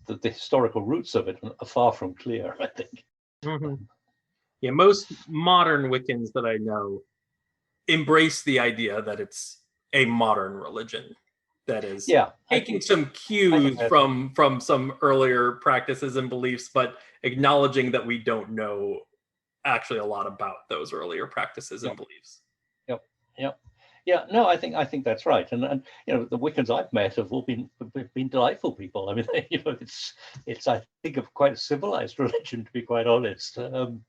that the historical roots of it are far from clear, I think. Mm-hmm. Yeah, most modern Wiccans that I know embrace the idea that it's a modern religion that is taking some cues from some earlier practices and beliefs, but acknowledging that we don't know actually a lot about those earlier practices and beliefs. Yeah, no, I think that's right, and you know, the Wiccans I've met have all been delightful people. I mean, you know, it's I think of quite a civilized religion, to be quite honest, and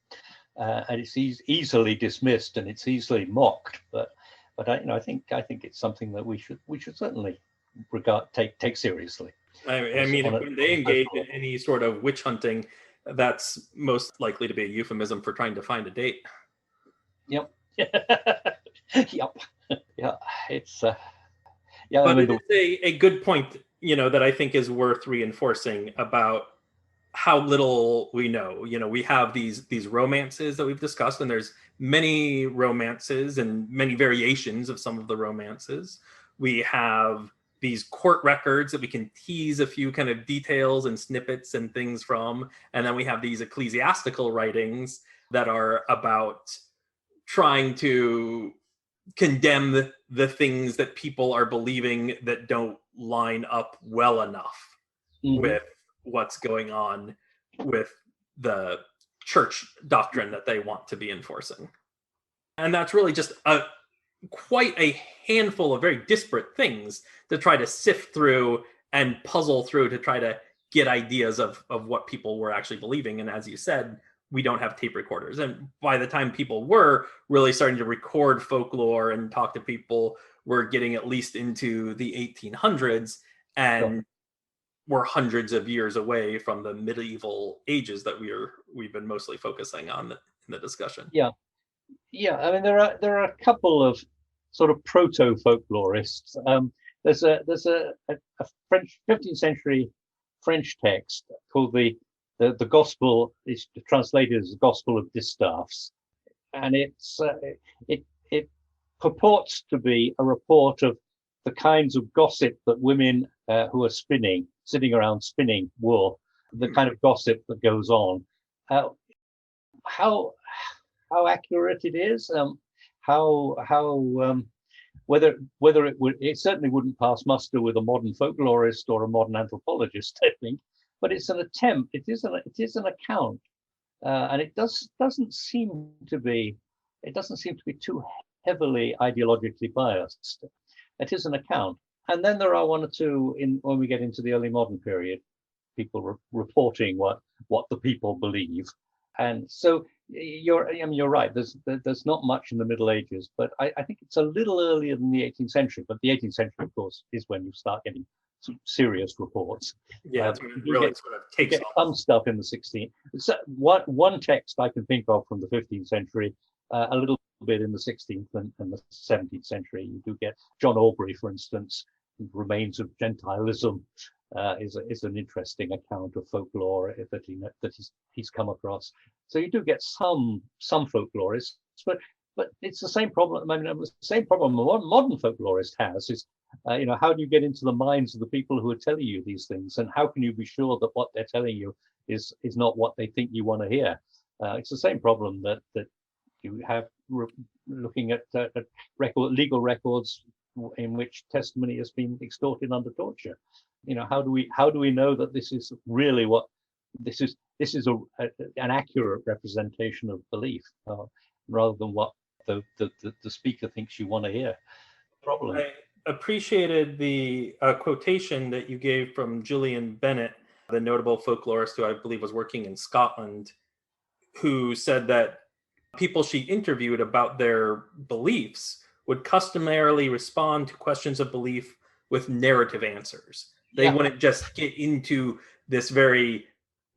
it's easily dismissed and it's easily mocked, but I think it's something that we should certainly take seriously. I mean, when they engage in any sort of witch hunting, that's most likely to be a euphemism for trying to find a date. Yep. Yep. Yeah, it's yeah. But it's a good point, you know, that I think is worth reinforcing about how little we know. You know, we have these romances that we've discussed, and there's many romances and many variations of some of the romances. We have these court records that we can tease a few kind of details and snippets and things from, and then we have these ecclesiastical writings that are about trying to condemn the things that people are believing that don't line up well enough with what's going on with the church doctrine that they want to be enforcing. And that's really just quite a handful of very disparate things to try to sift through and puzzle through to try to get ideas of what people were actually believing. And as you said, we don't have tape recorders. And by the time people were really starting to record folklore and talk to people, we're getting at least into the 1800s, and we're hundreds of years away from the medieval ages that we've been mostly focusing on in the discussion. Yeah. I mean, there are a couple of sort of proto folklorists. There's a French 15th century French text called the Gospel, is translated as the Gospel of Distaffs, and it purports to be a report of the kinds of gossip that women who are sitting around spinning wool, the kind of gossip that goes on. How accurate it is, it certainly wouldn't pass muster with a modern folklorist or a modern anthropologist, I think. But it's an attempt. It is an account, and it doesn't seem to be too heavily ideologically biased. It is an account, and then there are one or two when we get into the early modern period, people reporting what the people believe, and so you're right. There's not much in the Middle Ages, but I think it's a little earlier than the 18th century. But the 18th century, of course, is when you start getting some serious reports. Yeah, it's when it really sort of takes off. Some stuff in the 16th. So one text I can think of from the 15th century, a little bit in the 16th and the 17th century. You do get John Aubrey, for instance, Remains of Gentilism, is an interesting account of folklore that he's come across. So you do get some folklorists, but it's the same problem. I mean, the same problem a modern folklorist has is, how do you get into the minds of the people who are telling you these things, and how can you be sure that what they're telling you is not what they think you want to hear? It's the same problem that you have looking at legal records in which testimony has been extorted under torture. How do we know that this is really what this is? This is an accurate representation of belief, rather than what the speaker thinks you want to hear. Problem. I appreciated the quotation that you gave from Julian Bennett, the notable folklorist who I believe was working in Scotland, who said that people she interviewed about their beliefs would customarily respond to questions of belief with narrative answers. They wouldn't just get into this we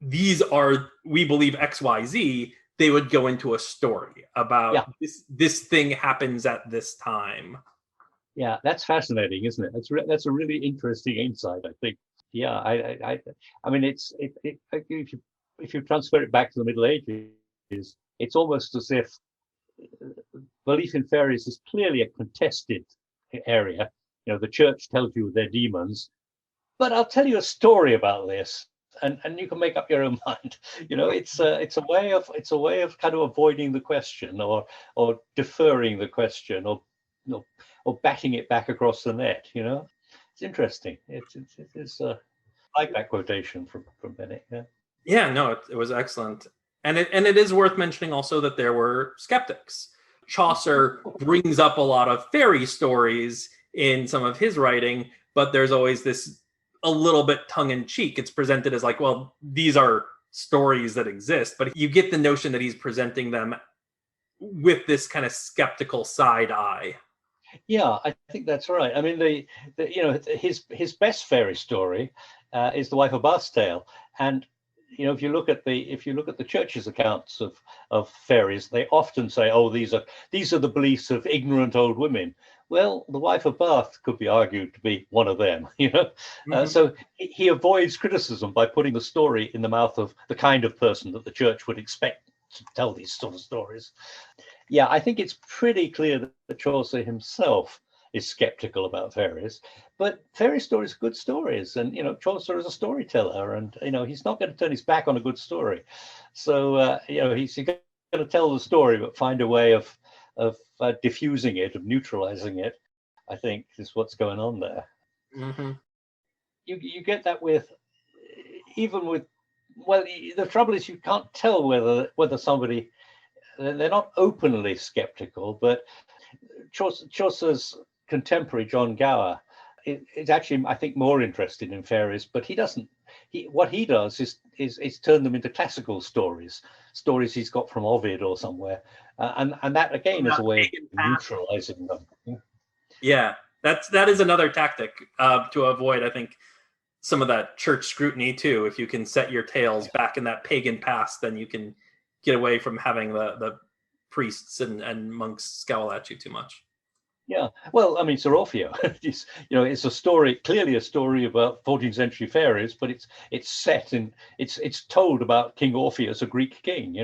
believe XYZ. They would go into a story about this thing happens at this time. Yeah, that's fascinating, isn't it? That's a really interesting insight, I think. Yeah, I mean, if you transfer it back to the Middle Ages, it's almost as if belief in fairies is clearly a contested area. The church tells you they're demons, but I'll tell you a story about this, and you can make up your own mind. It's a way of kind of avoiding the question, or deferring the question, or batting it back across the net. It's interesting. It's I like that quotation from Bennett. Yeah, no, it was excellent. And it is worth mentioning also that there were skeptics. Chaucer brings up a lot of fairy stories in some of his writing, but there's always this a little bit tongue-in-cheek. It's presented as like, well, these are stories that exist, but you get the notion that he's presenting them with this kind of skeptical side eye. Yeah, I think that's right. I mean, his best fairy story is the Wife of Bath's Tale, and if you look at the church's accounts of fairies, they often say, "Oh, these are the beliefs of ignorant old women." Well, the Wife of Bath could be argued to be one of them. So he avoids criticism by putting the story in the mouth of the kind of person that the church would expect to tell these sort of stories. Yeah, I think it's pretty clear that Chaucer himself is skeptical about fairies, but fairy stories are good stories, and Chaucer is a storyteller, and he's not going to turn his back on a good story. So he's going to tell the story, but find a way of diffusing it, of neutralizing it. I think is what's going on there. Mm-hmm. You get that with the trouble is you can't tell whether somebody, they're not openly skeptical, but Chaucer's contemporary John Gower is actually, I think, more interested in fairies, but what he does is turn them into classical stories he's got from Ovid or somewhere, and that again is a way of neutralizing them. Yeah, that is another tactic to avoid, I think, some of that church scrutiny too. If you can set your tales back in that pagan past, then you can get away from having the priests and monks scowl at you too much. Yeah, well, I mean, Sir Orfeo, it's a story, clearly a story about 14th century fairies, but it's told about King Orpheus, a Greek king,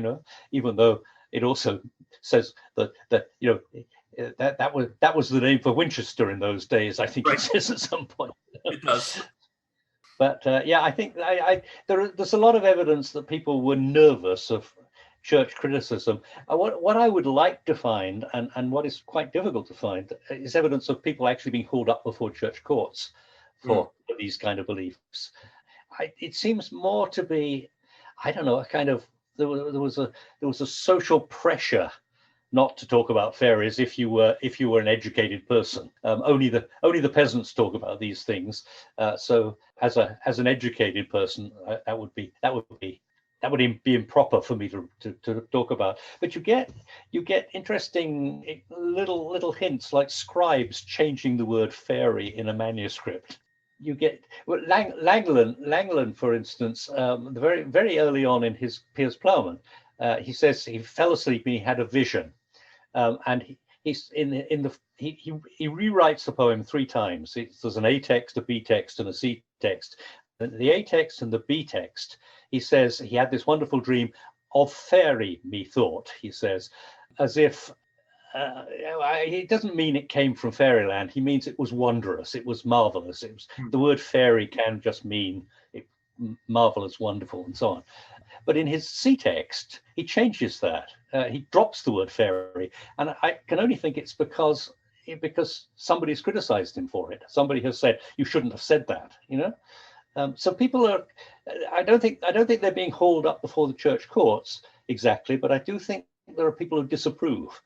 even though it also says that that was the name for Winchester in those days. I think it says at some point. It does. But I think there's a lot of evidence that people were nervous of church criticism. What I would like to find, and what is quite difficult to find, is evidence of people actually being hauled up before church courts for these kind of beliefs. It seems more to be, I don't know, a kind of there was a social pressure not to talk about fairies if you were an educated person. Only the peasants talk about these things. So as an educated person, that would be improper for me to talk about. But you get interesting little hints, like scribes changing the word fairy in a manuscript. You get Langland, for instance, very very early on in his Piers Plowman, he says he fell asleep and he had a vision, and he rewrites the poem 3 times. There's an A text, a B text, and a C text. The A text and the B text, he says he had this wonderful dream of fairy, methought, he says. as if it doesn't mean it came from fairyland. He means it was wondrous, it was marvelous. It was the word fairy can just mean it, marvelous, wonderful, and so on. But in his sea text, he changes that. He drops the word fairy, and I can only think it's because somebody's criticized him for it. Somebody has said you shouldn't have said that. So people are. I don't think they're being hauled up before the church courts exactly, but I do think there are people who disapprove.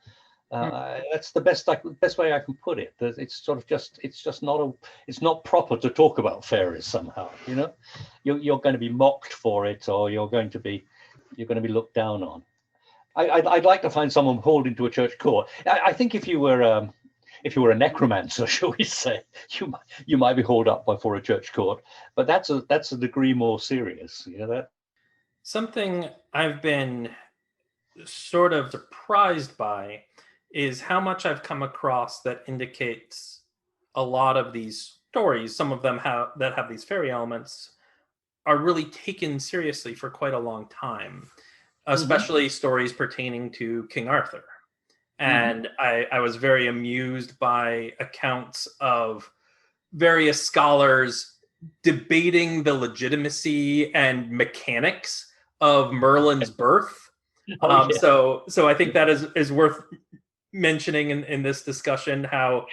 That's the best way I can put it. That it's sort of it's not proper to talk about fairies somehow. You're going to be mocked for it, or you're going to be looked down on. I'd like to find someone hauled into a church court. I think if you were a necromancer, shall we say, you might be hauled up before a church court. But that's a degree more serious. That. Something I've been sort of surprised by is how much I've come across that indicates a lot of these stories, some of them that have these fairy elements, are really taken seriously for quite a long time, especially stories pertaining to King Arthur. And I was very amused by accounts of various scholars debating the legitimacy and mechanics of Merlin's birth. So I think that is worth mentioning in this discussion, how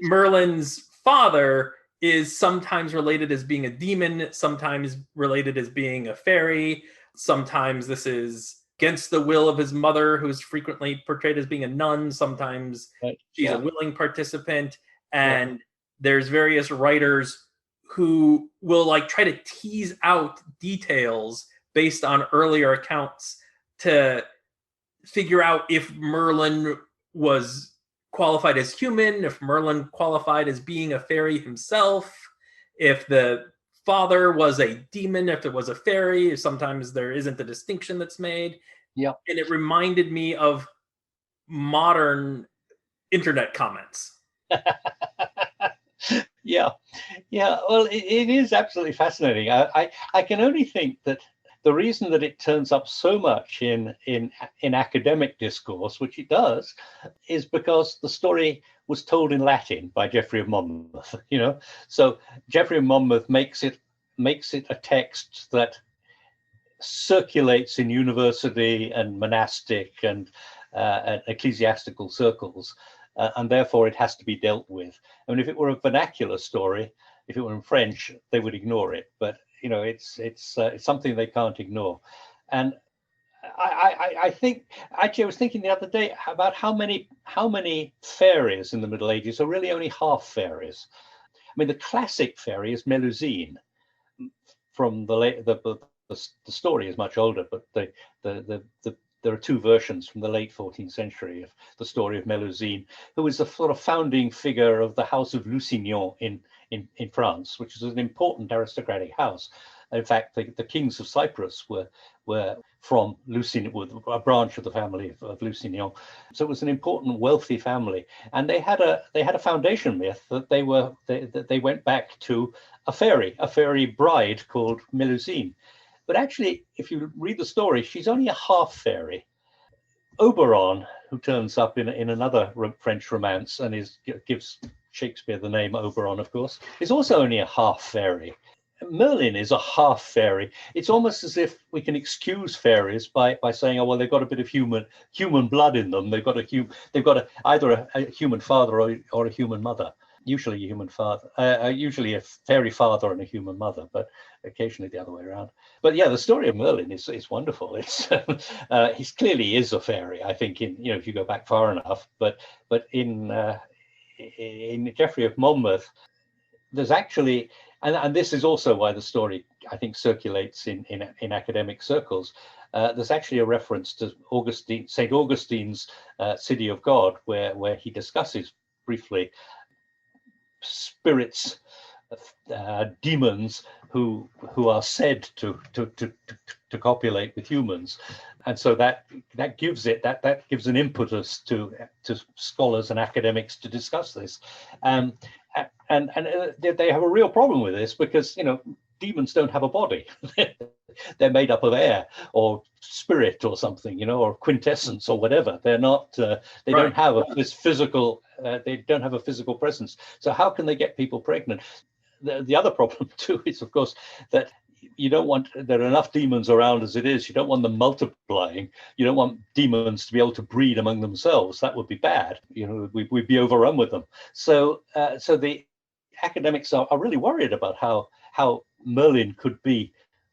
Merlin's father is sometimes related as being a demon, sometimes related as being a fairy, sometimes this is against the will of his mother, who's frequently portrayed as being a nun, sometimes she's a willing participant, and there's various writers who will try to tease out details based on earlier accounts to figure out if Merlin was qualified as human, if Merlin qualified as being a fairy himself, if the father was a demon, if it was a fairy. Sometimes there isn't a distinction that's made. Yeah. And it reminded me of modern internet comments. Yeah. Well, it is absolutely fascinating. I can only think that the reason that it turns up so much in academic discourse, which it does, is because the story was told in Latin by Geoffrey of Monmouth. So Geoffrey of Monmouth makes it a text that circulates in university and monastic and ecclesiastical circles, and therefore it has to be dealt with. I mean, if it were a vernacular story, if it were in French, they would ignore it. But it's something they can't ignore. And I think, actually, I was thinking the other day about how many fairies in the Middle Ages are really only half fairies. I mean, the classic fairy is Melusine. From the story is much older, but there are two versions from the late 14th century of the story of Melusine, who is the sort of founding figure of the House of Lusignan in France, which is an important aristocratic house. In fact, the kings of Cyprus were from Lusignan, a branch of the family of Lusignan. So it was an important, wealthy family, and they had a foundation myth that they went back to a fairy bride called Melusine. But actually, if you read the story, she's only a half fairy. Oberon, who turns up in another French romance and gives Shakespeare the name Oberon, of course, is also only a half fairy. Merlin is a half fairy. It's almost as if we can excuse fairies by saying, oh well, they've got a bit of human blood in them. They've got either a human father or a human mother. Usually a human father, usually a fairy father and a human mother, but occasionally the other way around. But yeah, the story of Merlin is wonderful. It's he clearly is a fairy, I think, if you go back far enough. But in Geoffrey of Monmouth, there's actually, and this is also why the story, I think, circulates in academic circles. There's actually a reference to St. Augustine's City of God, where he discusses briefly spirits, demons who are said to copulate with humans, and so that gives an impetus to scholars and academics to discuss this, and they have a real problem with this because demons don't have a body. They're made up of air or spirit or something, or quintessence or whatever. They're not. They Right. don't have this physical. They don't have a physical presence. So how can they get people pregnant? The other problem too is, of course, that you don't want. There are enough demons around as it is. You don't want them multiplying. You don't want demons to be able to breed among themselves. That would be bad. We'd be overrun with them. So the academics are really worried about how Merlin could be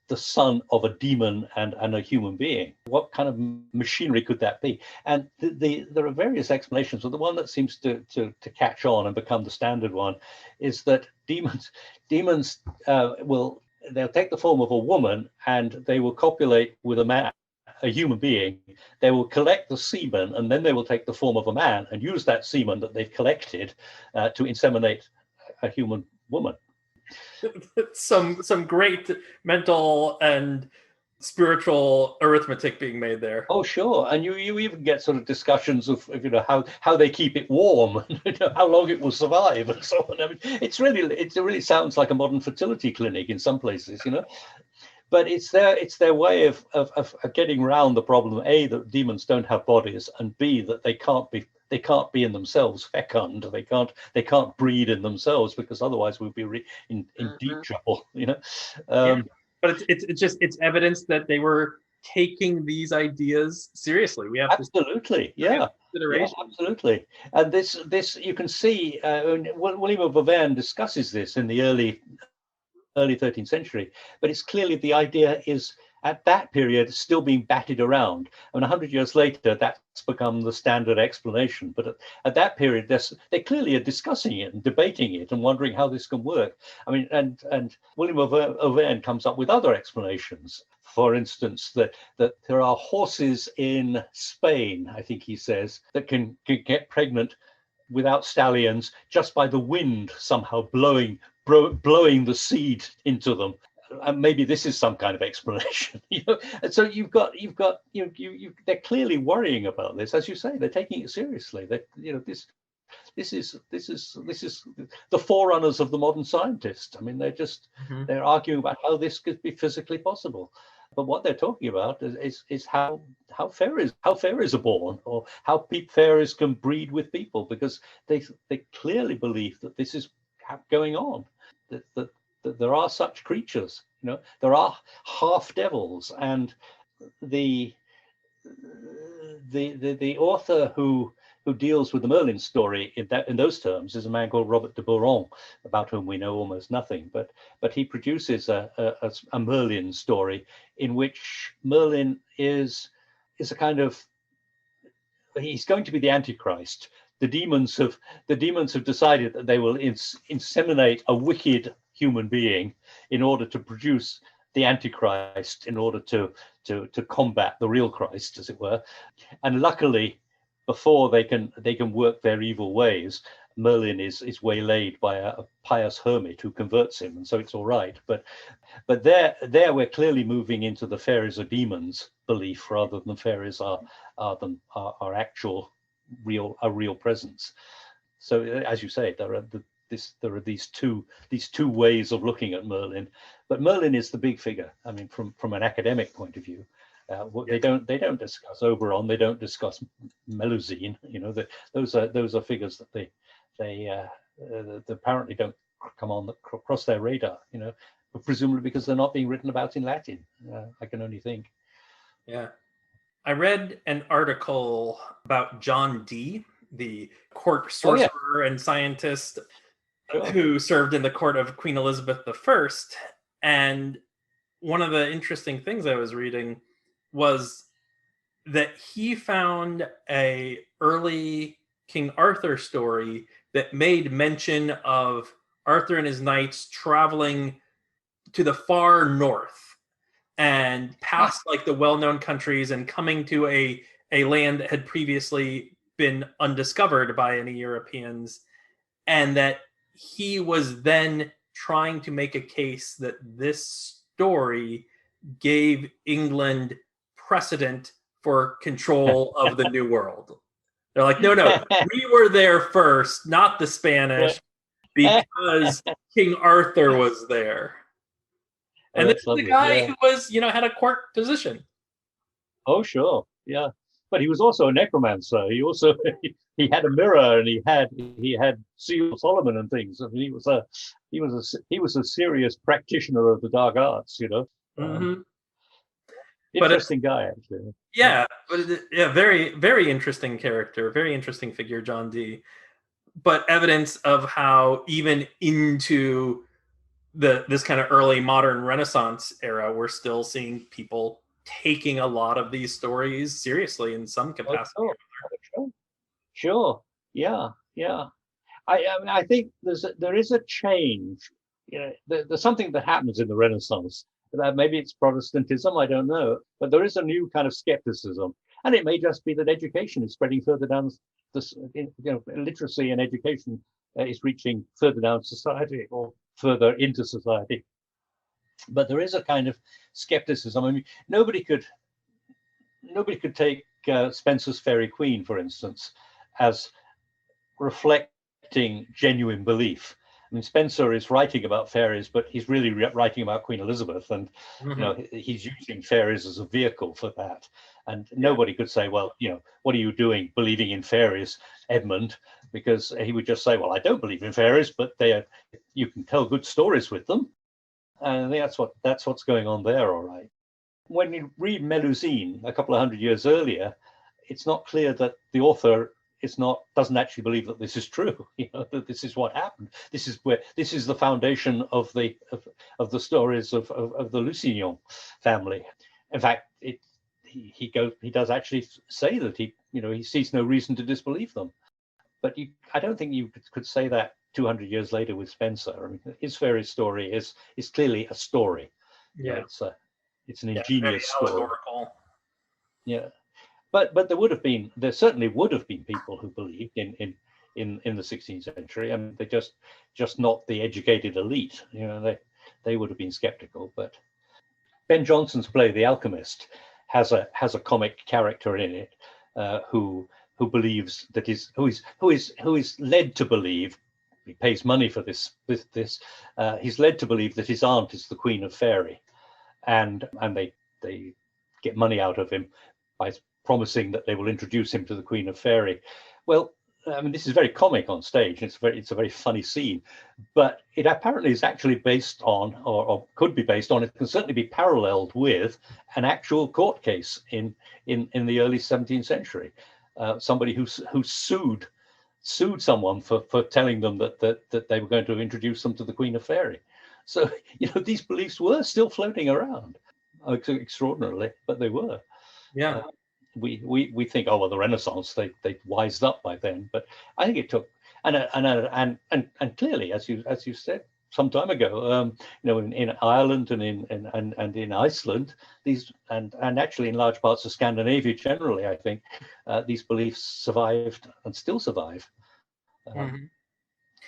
the son of a demon and a human being. What kind of machinery could that be? And there are various explanations, but the one that seems to catch on and become the standard one is that demons they'll take the form of a woman, and they will copulate with a man, a human being. They will collect the semen, and then they will take the form of a man and use that semen that they've collected to inseminate a human woman. Some great mental and spiritual arithmetic being made there. Oh, sure. And you even get sort of discussions of how they keep it warm, how long it will survive, and so on. I mean, it really sounds like a modern fertility clinic in some places, But it's their way of getting around the problem: A, that demons don't have bodies, and B, that they can't be in themselves fecund. They can't breed in themselves, because otherwise we'd be in deep trouble. But it's evidence that they were taking these ideas seriously. We have absolutely, absolutely. And this you can see. William of Auvergne discusses this in the early 13th century, but it's clearly the idea is at that period still being batted around. I mean, 100 years later, that's become the standard explanation. But at that period, they clearly are discussing it and debating it and wondering how this can work. I mean, and William of Auvergne comes up with other explanations. For instance, that there are horses in Spain, I think he says, that can get pregnant without stallions just by the wind somehow blowing the seed into them. And maybe this is some kind of explanation. And so they're clearly worrying about this. As you say, they're taking it seriously. This is the forerunners of the modern scientist. I mean, they're arguing about how this could be physically possible. But what they're talking about is how fairies are born, or how fairies can breed with people, because they clearly believe that this is going on, that there are such creatures. There are half devils, and the author who deals with the Merlin story in those terms is a man called Robert de Boron, about whom we know almost nothing. But he produces a Merlin story in which Merlin is a kind of, he's going to be the Antichrist. The demons have decided that they will inseminate a wicked human being in order to produce the Antichrist, in order to combat the real Christ, as it were. And luckily, before they can work their evil ways, Merlin is waylaid by a pious hermit who converts him, and so it's all right. But there we're clearly moving into the fairies are demons belief, rather than fairies are actual real presence. So as you say, there are these two ways of looking at Merlin, but Merlin is the big figure. I mean, from an academic point of view. They don't discuss Oberon. They don't discuss Melusine. Those are figures that they apparently don't cross their radar. Presumably because they're not being written about in Latin. I can only think. Yeah, I read an article about John Dee, the court sorcerer and scientist who served in the court of Queen Elizabeth I. And one of the interesting things I was reading was that he found a early King Arthur story that made mention of Arthur and his knights traveling to the far north and past like the well-known countries and coming to a land that had previously been undiscovered by any Europeans, and that he was then trying to make a case that this story gave England precedent for control of the New World. They're like, no, we were there first, not the Spanish, because King Arthur was there. And this is the guy who was, had a court position. Oh, sure, yeah. But he was also a necromancer. He also he had a mirror, and he had Seal Solomon and things. I mean, he was a serious practitioner of the dark arts. Hmm. But Interesting guy, actually. yeah, but yeah, very very interesting character, very interesting figure, John Dee. But evidence of how even into this kind of early modern Renaissance era, we're still seeing people taking a lot of these stories seriously in some Oh, capacity. sure, sure, sure. Yeah, yeah. I think there is a change. There's something that happens in the Renaissance. Maybe it's Protestantism, I don't know, but there is a new kind of skepticism, and it may just be that education is spreading further down. Literacy and education is reaching further down society or further into society. But there is a kind of skepticism. I mean, nobody could take Spencer's Fairy Queen, for instance, as reflecting genuine belief. I mean, Spencer is writing about fairies, but he's really writing about Queen Elizabeth, and he's using fairies as a vehicle for that. And nobody could say, well, what are you doing believing in fairies, Edmund? Because he would just say, well, I don't believe in fairies, but you can tell good stories with them. And I think that's what's going on there, all right. When you read Melusine a couple of hundred years earlier, it's not clear that the author doesn't actually believe that this is true. That this is what happened. This is the foundation of the stories of the Lusignan family. In fact, he does actually say that he sees no reason to disbelieve them. But I don't think you could say that 200 years later with Spencer. I mean, his fairy story is clearly a story. Yeah, it's an ingenious story. allegorical. Yeah. But there certainly would have been people who believed in the 16th century. I mean, they just not the educated elite. They would have been skeptical. But Ben Jonson's play The Alchemist has a comic character in it who believes that who is led to believe. He pays money for this. He's led to believe that his aunt is the Queen of Fairy, and they get money out of him by promising that they will introduce him to the Queen of Fairy. Well, I mean, this is very comic on stage. It's a very funny scene, but it apparently is actually based on, or could be based on. It can certainly be paralleled with an actual court case in the early 17th century. Somebody who sued someone for telling them that they were going to introduce them to the Queen of Fairy. So these beliefs were still floating around, extraordinarily, but they were. Yeah. We think, oh well, the Renaissance they wised up by then, but I think it took and clearly, as you said some time ago, in Ireland and in Iceland, these and actually in large parts of Scandinavia generally, I think these beliefs survived and still survive.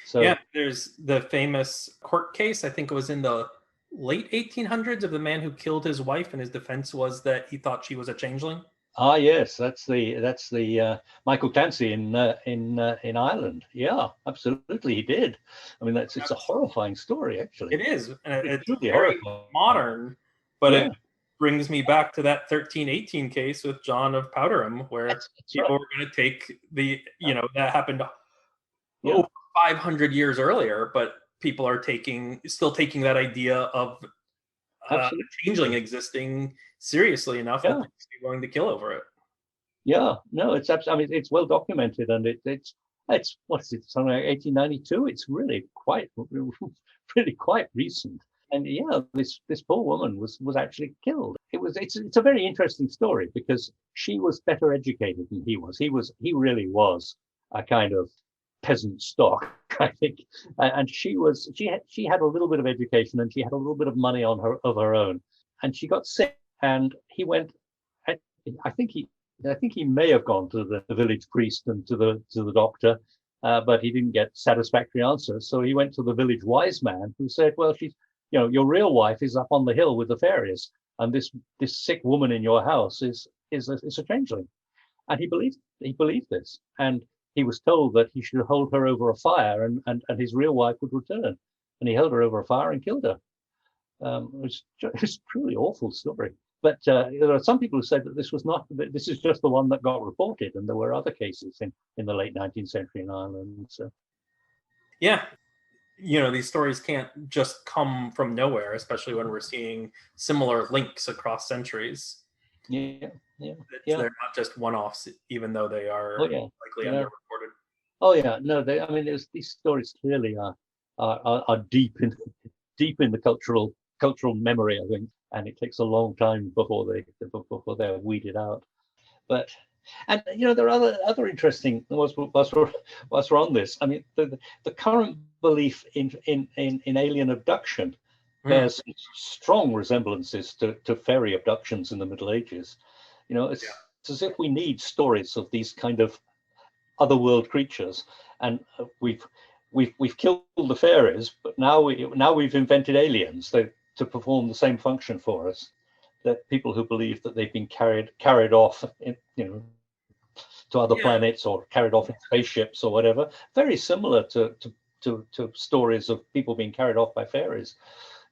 So yeah, there's the famous court case. I think it was in the late 1800s of the man who killed his wife, and his defense was that he thought she was a changeling. Ah, yes, that's the Michael Clancy in Ireland. Yeah, absolutely, he did. I mean, it's a horrifying story, actually. It is. It's really very horrifying. Modern, but it brings me back to that 1318 case with John of Powderham, where that's people right. were going to take that happened Yeah. over 500 years earlier, but people are still taking that idea of changeling existing seriously enough that they're willing to kill over it. Yeah, no, it's absolutely. I mean, it's well documented, and it's what's it? Something like 1892. It's really quite recent. And yeah, this poor woman was actually killed. It's a very interesting story because she was better educated than he was. He really was a kind of peasant stock, I think. And she had a little bit of education, and she had a little bit of money of her own. And she got sick, and he went. I think he may have gone to the village priest and to the doctor, but he didn't get satisfactory answers. So he went to the village wise man, who said, "Well, your real wife is up on the hill with the fairies, and this sick woman in your house is a changeling." And he believed this, and he was told that he should hold her over a fire, and his real wife would return. And he held her over a fire and killed her. It's a truly awful story. But there are some people who said that this is just the one that got reported, and there were other cases in the late 19th century in Ireland. So. Yeah, these stories can't just come from nowhere, especially when we're seeing similar links across centuries. Yeah. They're not just one-offs, even though they are likely underreported. Oh yeah, no, these stories clearly are deep in the cultural memory, I think, and it takes a long time before they're weeded out. But there are other interesting. Whilst we're on this, I mean, the current belief in alien abduction bears strong resemblances to fairy abductions in the Middle Ages. It's as if we need stories of these kind of otherworld creatures, and we've killed the fairies, but now we've invented aliens to perform the same function for us. That people who believe that they've been carried off, to other planets or carried off in spaceships or whatever, very similar to stories of people being carried off by fairies.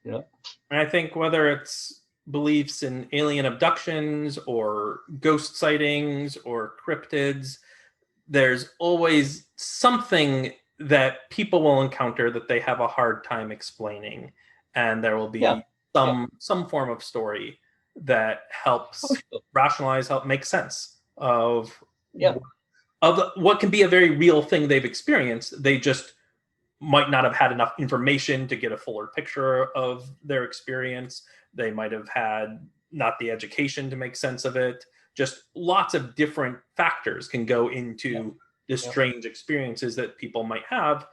And I think whether it's beliefs in alien abductions or ghost sightings or cryptids, there's always something that people will encounter that they have a hard time explaining, and there will be some form of story that helps rationalize, help make sense of what can be a very real thing they've experienced. They just might not have had enough information to get a fuller picture of their experience. They might have had not the education to make sense of it. Just lots of different factors can go into the strange experiences that people might have,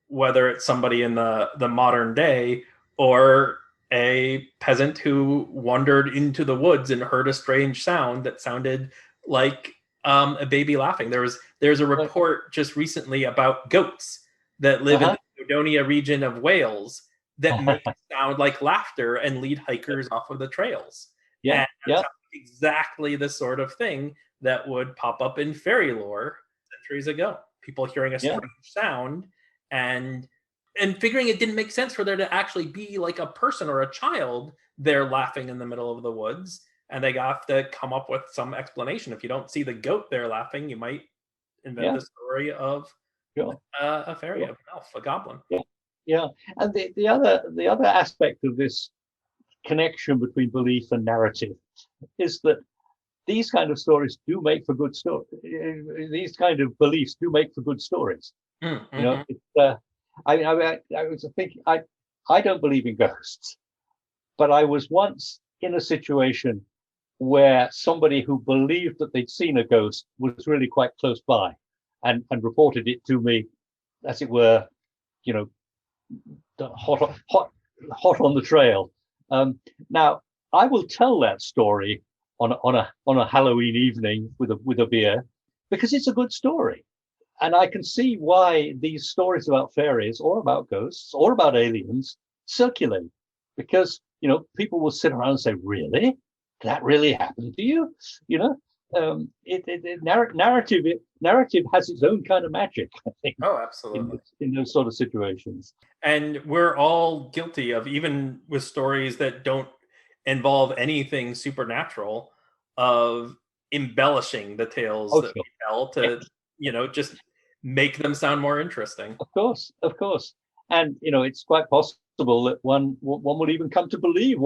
whether it's somebody in the modern day or a peasant who wandered into the woods and heard a strange sound that sounded like a baby laughing. There's a report just recently about goats that live in the Snowdonia region of Wales that make it sound like laughter and lead hikers off of the trails. And that's exactly the sort of thing that would pop up in fairy lore centuries ago. People hearing a strange sound and figuring it didn't make sense for there to actually be like a person or a child there laughing in the middle of the woods, and they have to come up with some explanation. If you don't see the goat there laughing, you might invent the story of a fairy, an elf, a goblin. And the other aspect of this connection between belief and narrative is that these kind of stories do make for good stories. These kind of beliefs do make for good stories. I was thinking, I don't believe in ghosts, but I was once in a situation where somebody who believed that they'd seen a ghost was really quite close by and reported it to me, as it were, hot on the trail. Now, I will tell that story on a Halloween evening with a beer, because it's a good story. And I can see why these stories about fairies or about ghosts or about aliens circulate, because, people will sit around and say, really? That really happened to you? Narrative has its own kind of magic, I think. Oh, absolutely. In those sort of situations. And we're all guilty of, even with stories that don't involve anything supernatural, of embellishing the tales that we tell to, just make them sound more interesting. Of course. And, it's quite possible that one will even come to believe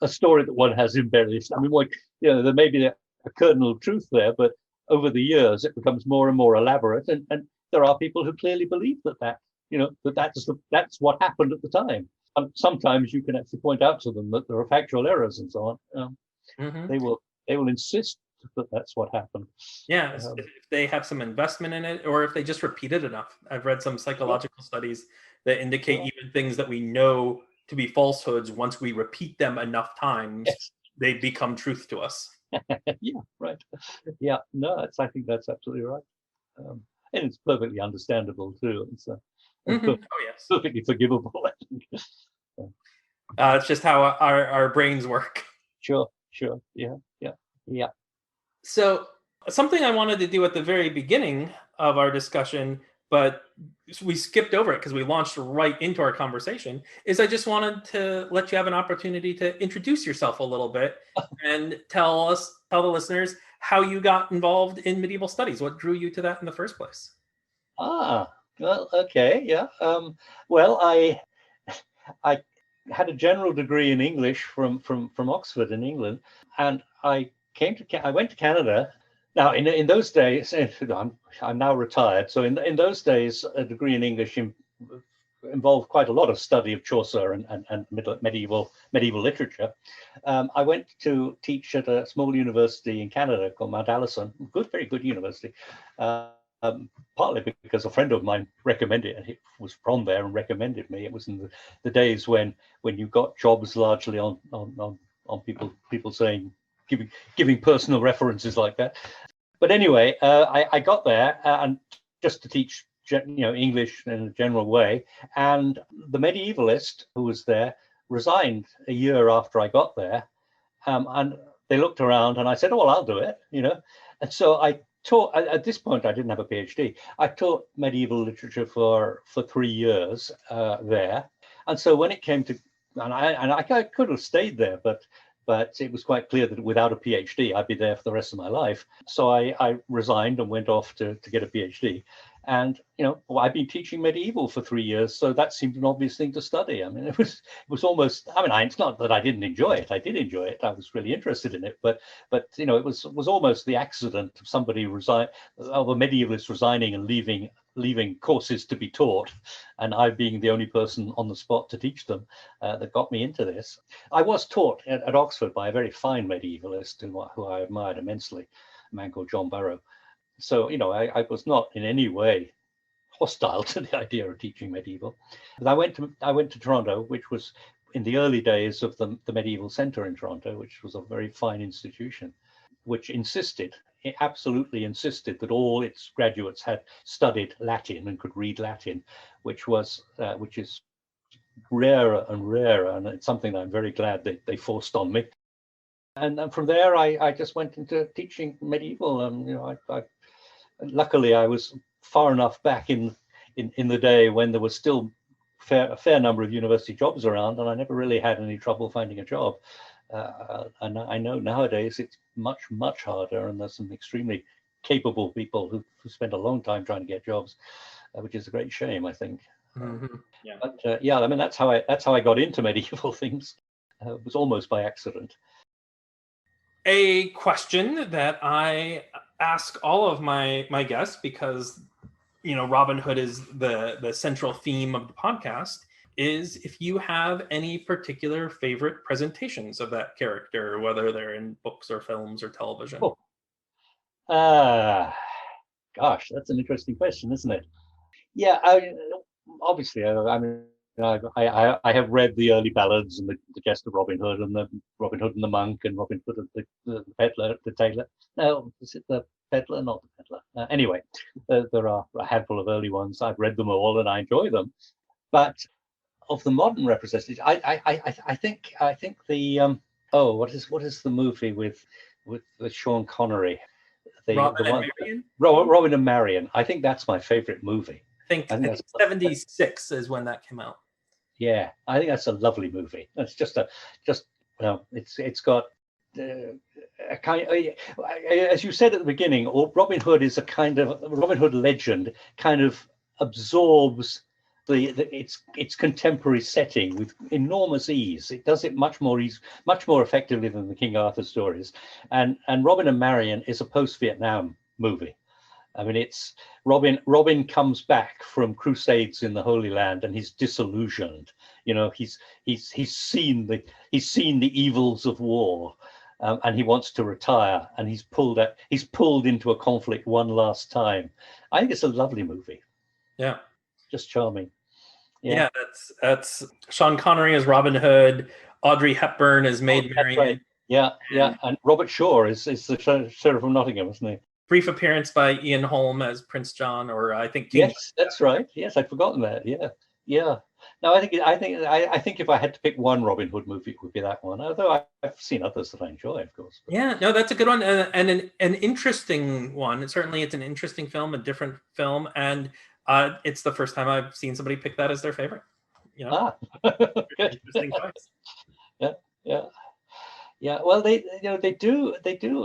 a story that one has embellished. I mean, there may be a kernel of truth there, but over the years it becomes more and more elaborate, and there are people who clearly believe that's what happened at the time. And sometimes you can actually point out to them that there are factual errors and so on. They will insist that that's what happened. If they have some investment in it, or if they just repeat it enough. I've read some psychological studies that indicate even things that we know to be falsehoods, once we repeat them enough times, they become truth to us. Right. I think that's absolutely right. And it's perfectly understandable too. It's perfectly forgivable, I think. It's just how our brains work. Sure. Yeah. So something I wanted to do at the very beginning of our discussion but we skipped over it because we launched right into our conversation, is I just wanted to let you have an opportunity to introduce yourself a little bit and tell the listeners how you got involved in medieval studies. What drew you to that in the first place? Well, okay, yeah. Well, I had a general degree in English from Oxford in England, and I went to Canada. Now, in those days, I'm now retired, so in those days, a degree in English involved quite a lot of study of Chaucer and medieval literature. I went to teach at a small university in Canada called Mount Allison, very good university. Partly because a friend of mine recommended it. He was from there and recommended me. It was in the days when you got jobs largely on people saying, giving personal references like that. But anyway, I got there and just to teach English in a general way. And the medievalist who was there resigned a year after I got there. And they looked around and I said, oh, well, I'll do it, And so I taught, at this point, I didn't have a PhD. I taught medieval literature for 3 years there. And so when it came to, and I could have stayed there, but it was quite clear that without a PhD, I'd be there for the rest of my life. So I resigned and went off to get a PhD. And, I've been teaching medieval for 3 years, so that seemed an obvious thing to study. I mean, it was almost, it's not that I didn't enjoy it. I did enjoy it. I was really interested in it. But it was almost the accident of of a medievalist resigning and leaving courses to be taught, and I being the only person on the spot to teach them, that got me into this. I was taught at Oxford by a very fine medievalist who I admired immensely, a man called John Barrow. So, I was not in any way hostile to the idea of teaching medieval. But I went to Toronto, which was in the early days of the Medieval Centre in Toronto, which was a very fine institution, which absolutely insisted that all its graduates had studied Latin and could read Latin, which is rarer and rarer, and it's something that I'm very glad that they forced on me. And from there, I just went into teaching medieval, and luckily I was far enough back in the day when there was still a fair number of university jobs around, and I never really had any trouble finding a job. And I know nowadays it's much, much harder, and there's some extremely capable people who spend a long time trying to get jobs, which is a great shame, I think. Mm-hmm. Yeah. But that's how I got into medieval things. It was almost by accident. A question that I ask all of my guests, because Robin Hood is the central theme of the podcast, is if you have any particular favorite presentations of that character, whether they're in books or films or television. Oh. Gosh, that's an interesting question, isn't it? Yeah, obviously, I have read the early ballads and the Jest of Robin Hood and the Robin Hood and the Monk and Robin Hood and the Peddler, the Tailor. No, is it the Peddler? Not the Peddler. Anyway, there are a handful of early ones. I've read them all and I enjoy them. But of the modern representatives, I think the what is the movie with Sean Connery? Robin and Marion? Robin and Marion. I think that's my favorite movie. I think 76 is when that came out. Yeah, I think that's a lovely movie. It's it's got a kind of, as you said at the beginning, Robin Hood is Robin Hood legend kind of absorbs its contemporary setting with enormous ease. It does it much more effectively than the King Arthur stories. And Robin and Marion is a post-Vietnam movie. I mean, it's Robin comes back from crusades in the Holy Land and he's disillusioned. He's seen the evils of war, and he wants to retire, and he's pulled into a conflict one last time. I think it's a lovely movie. Yeah, just charming. Yeah, that's Sean Connery as Robin Hood, Audrey Hepburn as Maid Marian. Right. Yeah, and Robert Shaw is the Sheriff of Nottingham, isn't he? Brief appearance by Ian Holm as Prince John, or I think King Yes, John. That's right. Yes, I'd forgotten that. Yeah. No, I think if I had to pick one Robin Hood movie, it would be that one. Although I've seen others that I enjoy, of course. Yeah, no, that's a good one and an interesting one. Certainly, it's an interesting film, a different film, and It's the first time I've seen somebody pick that as their favorite. You know, Good. interesting choice. Yeah, yeah. Yeah, well, they do,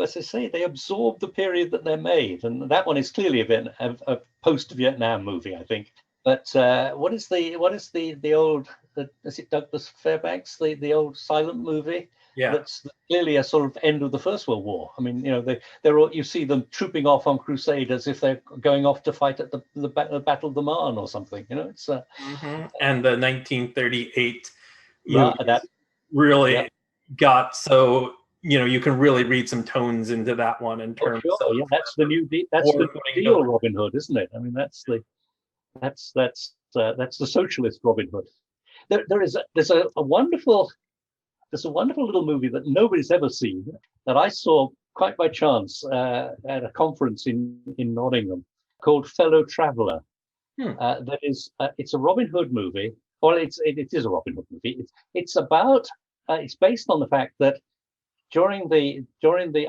as I say, they absorb the period that they're made, and that one is clearly a post-Vietnam movie, I think. But what is the old? Is it Douglas Fairbanks, the old silent movie? Yeah. That's clearly a sort of end of the First World War. I mean, they're all, you see them trooping off on crusade as if they're going off to fight at the Battle of the Marne or something. It's And the 1938 yeah, movies really yeah. got so, you can really read some tones into that one in terms sure. of Yeah, that's the new deal Robin Hood, isn't it? I mean, that's the socialist Robin Hood. There's a wonderful little movie that nobody's ever seen that I saw quite by chance at a conference in Nottingham called Fellow Traveller. That is, it's a Robin Hood movie. Well, it is a Robin Hood movie. It's about it's based on the fact that during the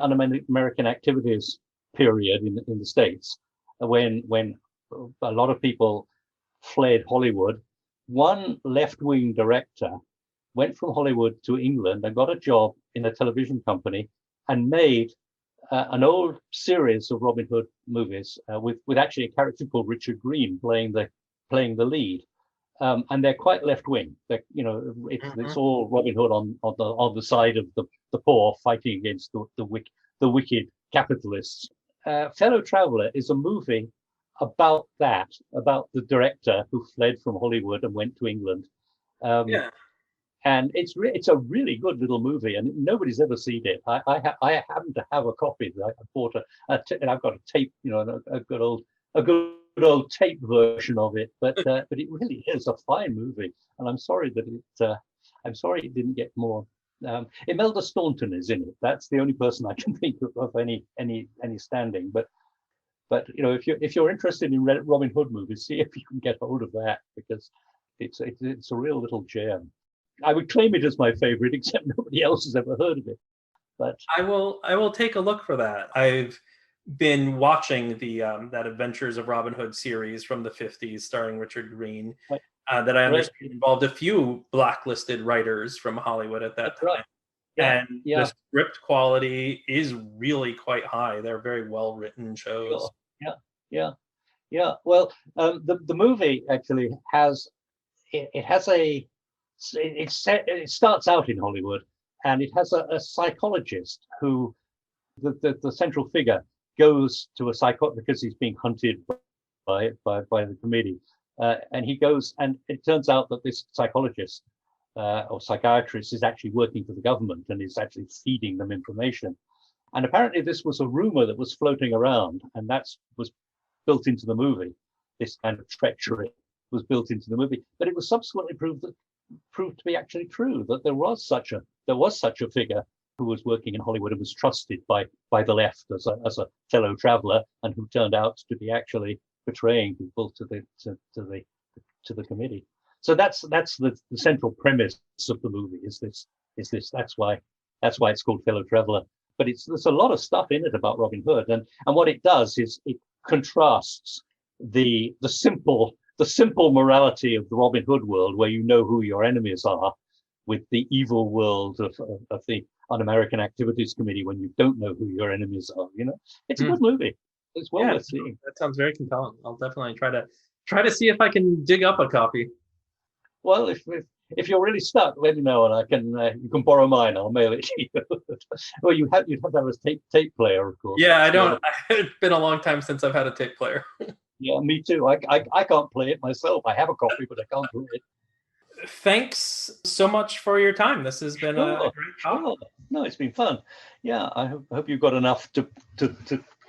un-American activities period in the States, when a lot of people fled Hollywood, one left-wing director went from Hollywood to England and got a job in a television company and made an old series of Robin Hood movies with actually a character called Richard Green playing the lead. And they're quite left-wing. It's all Robin Hood on the side of the poor fighting against the wicked capitalists. Fellow Traveller is a movie about the director who fled from Hollywood and went to England. And it's a really good little movie, and nobody's ever seen it. I happen to have a copy. I bought and I've got a tape, a good old tape version of it. But it really is a fine movie, and I'm sorry it didn't get more. Imelda Staunton is in it. That's the only person I can think of any standing. But if you're interested in Robin Hood movies, see if you can get hold of that, because it's a real little gem. I would claim it as my favorite, except nobody else has ever heard of it. But I will take a look for that. I've been watching the that Adventures of Robin Hood series from the 50s, starring Richard Green, that I understand involved a few blacklisted writers from Hollywood at that time. Right. Yeah, and the script quality is really quite high. They're very well written shows. Sure. Yeah. Well, the movie actually it starts out in Hollywood, and it has a psychologist who the central figure goes to a psychologist because he's being hunted by the committee, and he goes, and it turns out that this psychologist or psychiatrist is actually working for the government and is actually feeding them information. And apparently this was a rumor that was floating around, and that was built into the movie. This kind of treachery was built into the movie, but it was subsequently proved to be actually true, that there was such a figure who was working in Hollywood and was trusted by the left as a fellow traveler, and who turned out to be actually betraying people to the committee. So that's the central premise of the movie. Is this that's why it's called Fellow Traveler. But there's a lot of stuff in it about Robin Hood, and what it does is it contrasts the simple morality of the Robin Hood world, where you know who your enemies are, with the evil world of the Un-American Activities Committee, when you don't know who your enemies are. It's a good movie. It's well worth seeing. That sounds very compelling. I'll definitely try to see if I can dig up a copy. Well, if you're really stuck, let me know, and you can borrow mine. I'll mail it to you. Well, you'd have to have a tape player, of course. Yeah, I don't. It's been a long time since I've had a tape player. Yeah, me too. I can't play it myself. I have a copy, but I can't play it. Thanks so much for your time. This has been a great talk. Sure. No, it's been fun. Yeah, I hope you've got enough to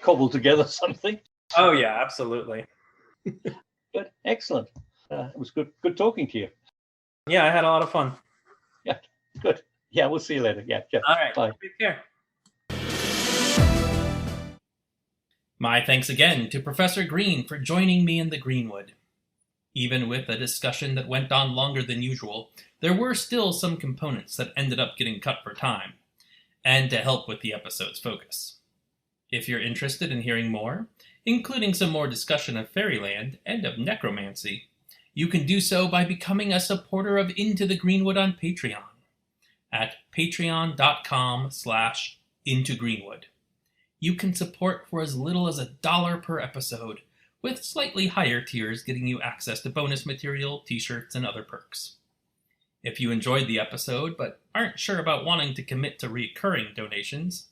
cobble together something. Oh yeah, absolutely. Good, excellent. It was good talking to you. Yeah, I had a lot of fun. Yeah, good. Yeah, we'll see you later. Yeah, all right. Bye. Take care. My thanks again to Professor Green for joining me in the Greenwood. Even with a discussion that went on longer than usual, there were still some components that ended up getting cut for time, and to help with the episode's focus. If you're interested in hearing more, including some more discussion of fairyland and of necromancy, you can do so by becoming a supporter of Into the Greenwood on Patreon at patreon.com/intogreenwood. You can support for as little as $1 per episode, with slightly higher tiers getting you access to bonus material, t-shirts, and other perks. If you enjoyed the episode but aren't sure about wanting to commit to recurring donations,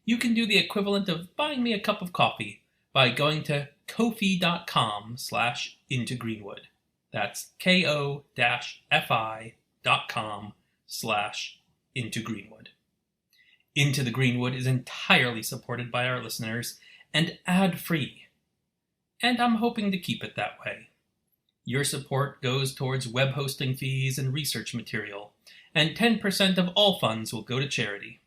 you can do the equivalent of buying me a cup of coffee by going to ko-fi.com/intogreenwood. That's ko-fi.com/intogreenwood. Into the Greenwood is entirely supported by our listeners and ad-free, and I'm hoping to keep it that way. Your support goes towards web hosting fees and research material, and 10% of all funds will go to charity.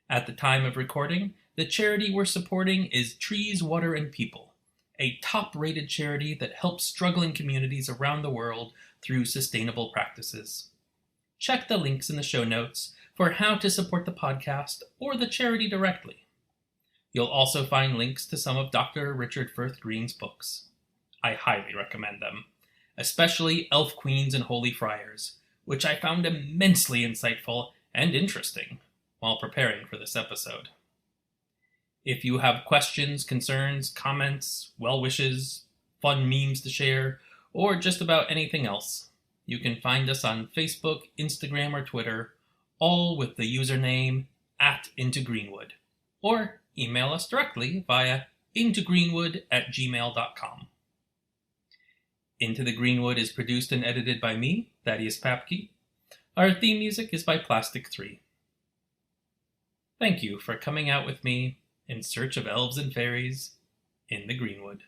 At the time of recording, the charity we're supporting is Trees, Water, and People, a top-rated charity that helps struggling communities around the world through sustainable practices. Check the links in the show notes for how to support the podcast or the charity directly. You'll also find links to some of Dr. Richard Firth Green's books. I highly recommend them, especially Elf Queens and Holy Friars, which I found immensely insightful and interesting while preparing for this episode. If you have questions, concerns, comments, well wishes, fun memes to share, or just about anything else, you can find us on Facebook, Instagram, or Twitter, all with the username @IntoGreenwood, or email us directly via intogreenwood@gmail.com. Into the Greenwood is produced and edited by me, Thaddeus Papke. Our theme music is by Plastic 3. Thank you for coming out with me in search of elves and fairies in the Greenwood.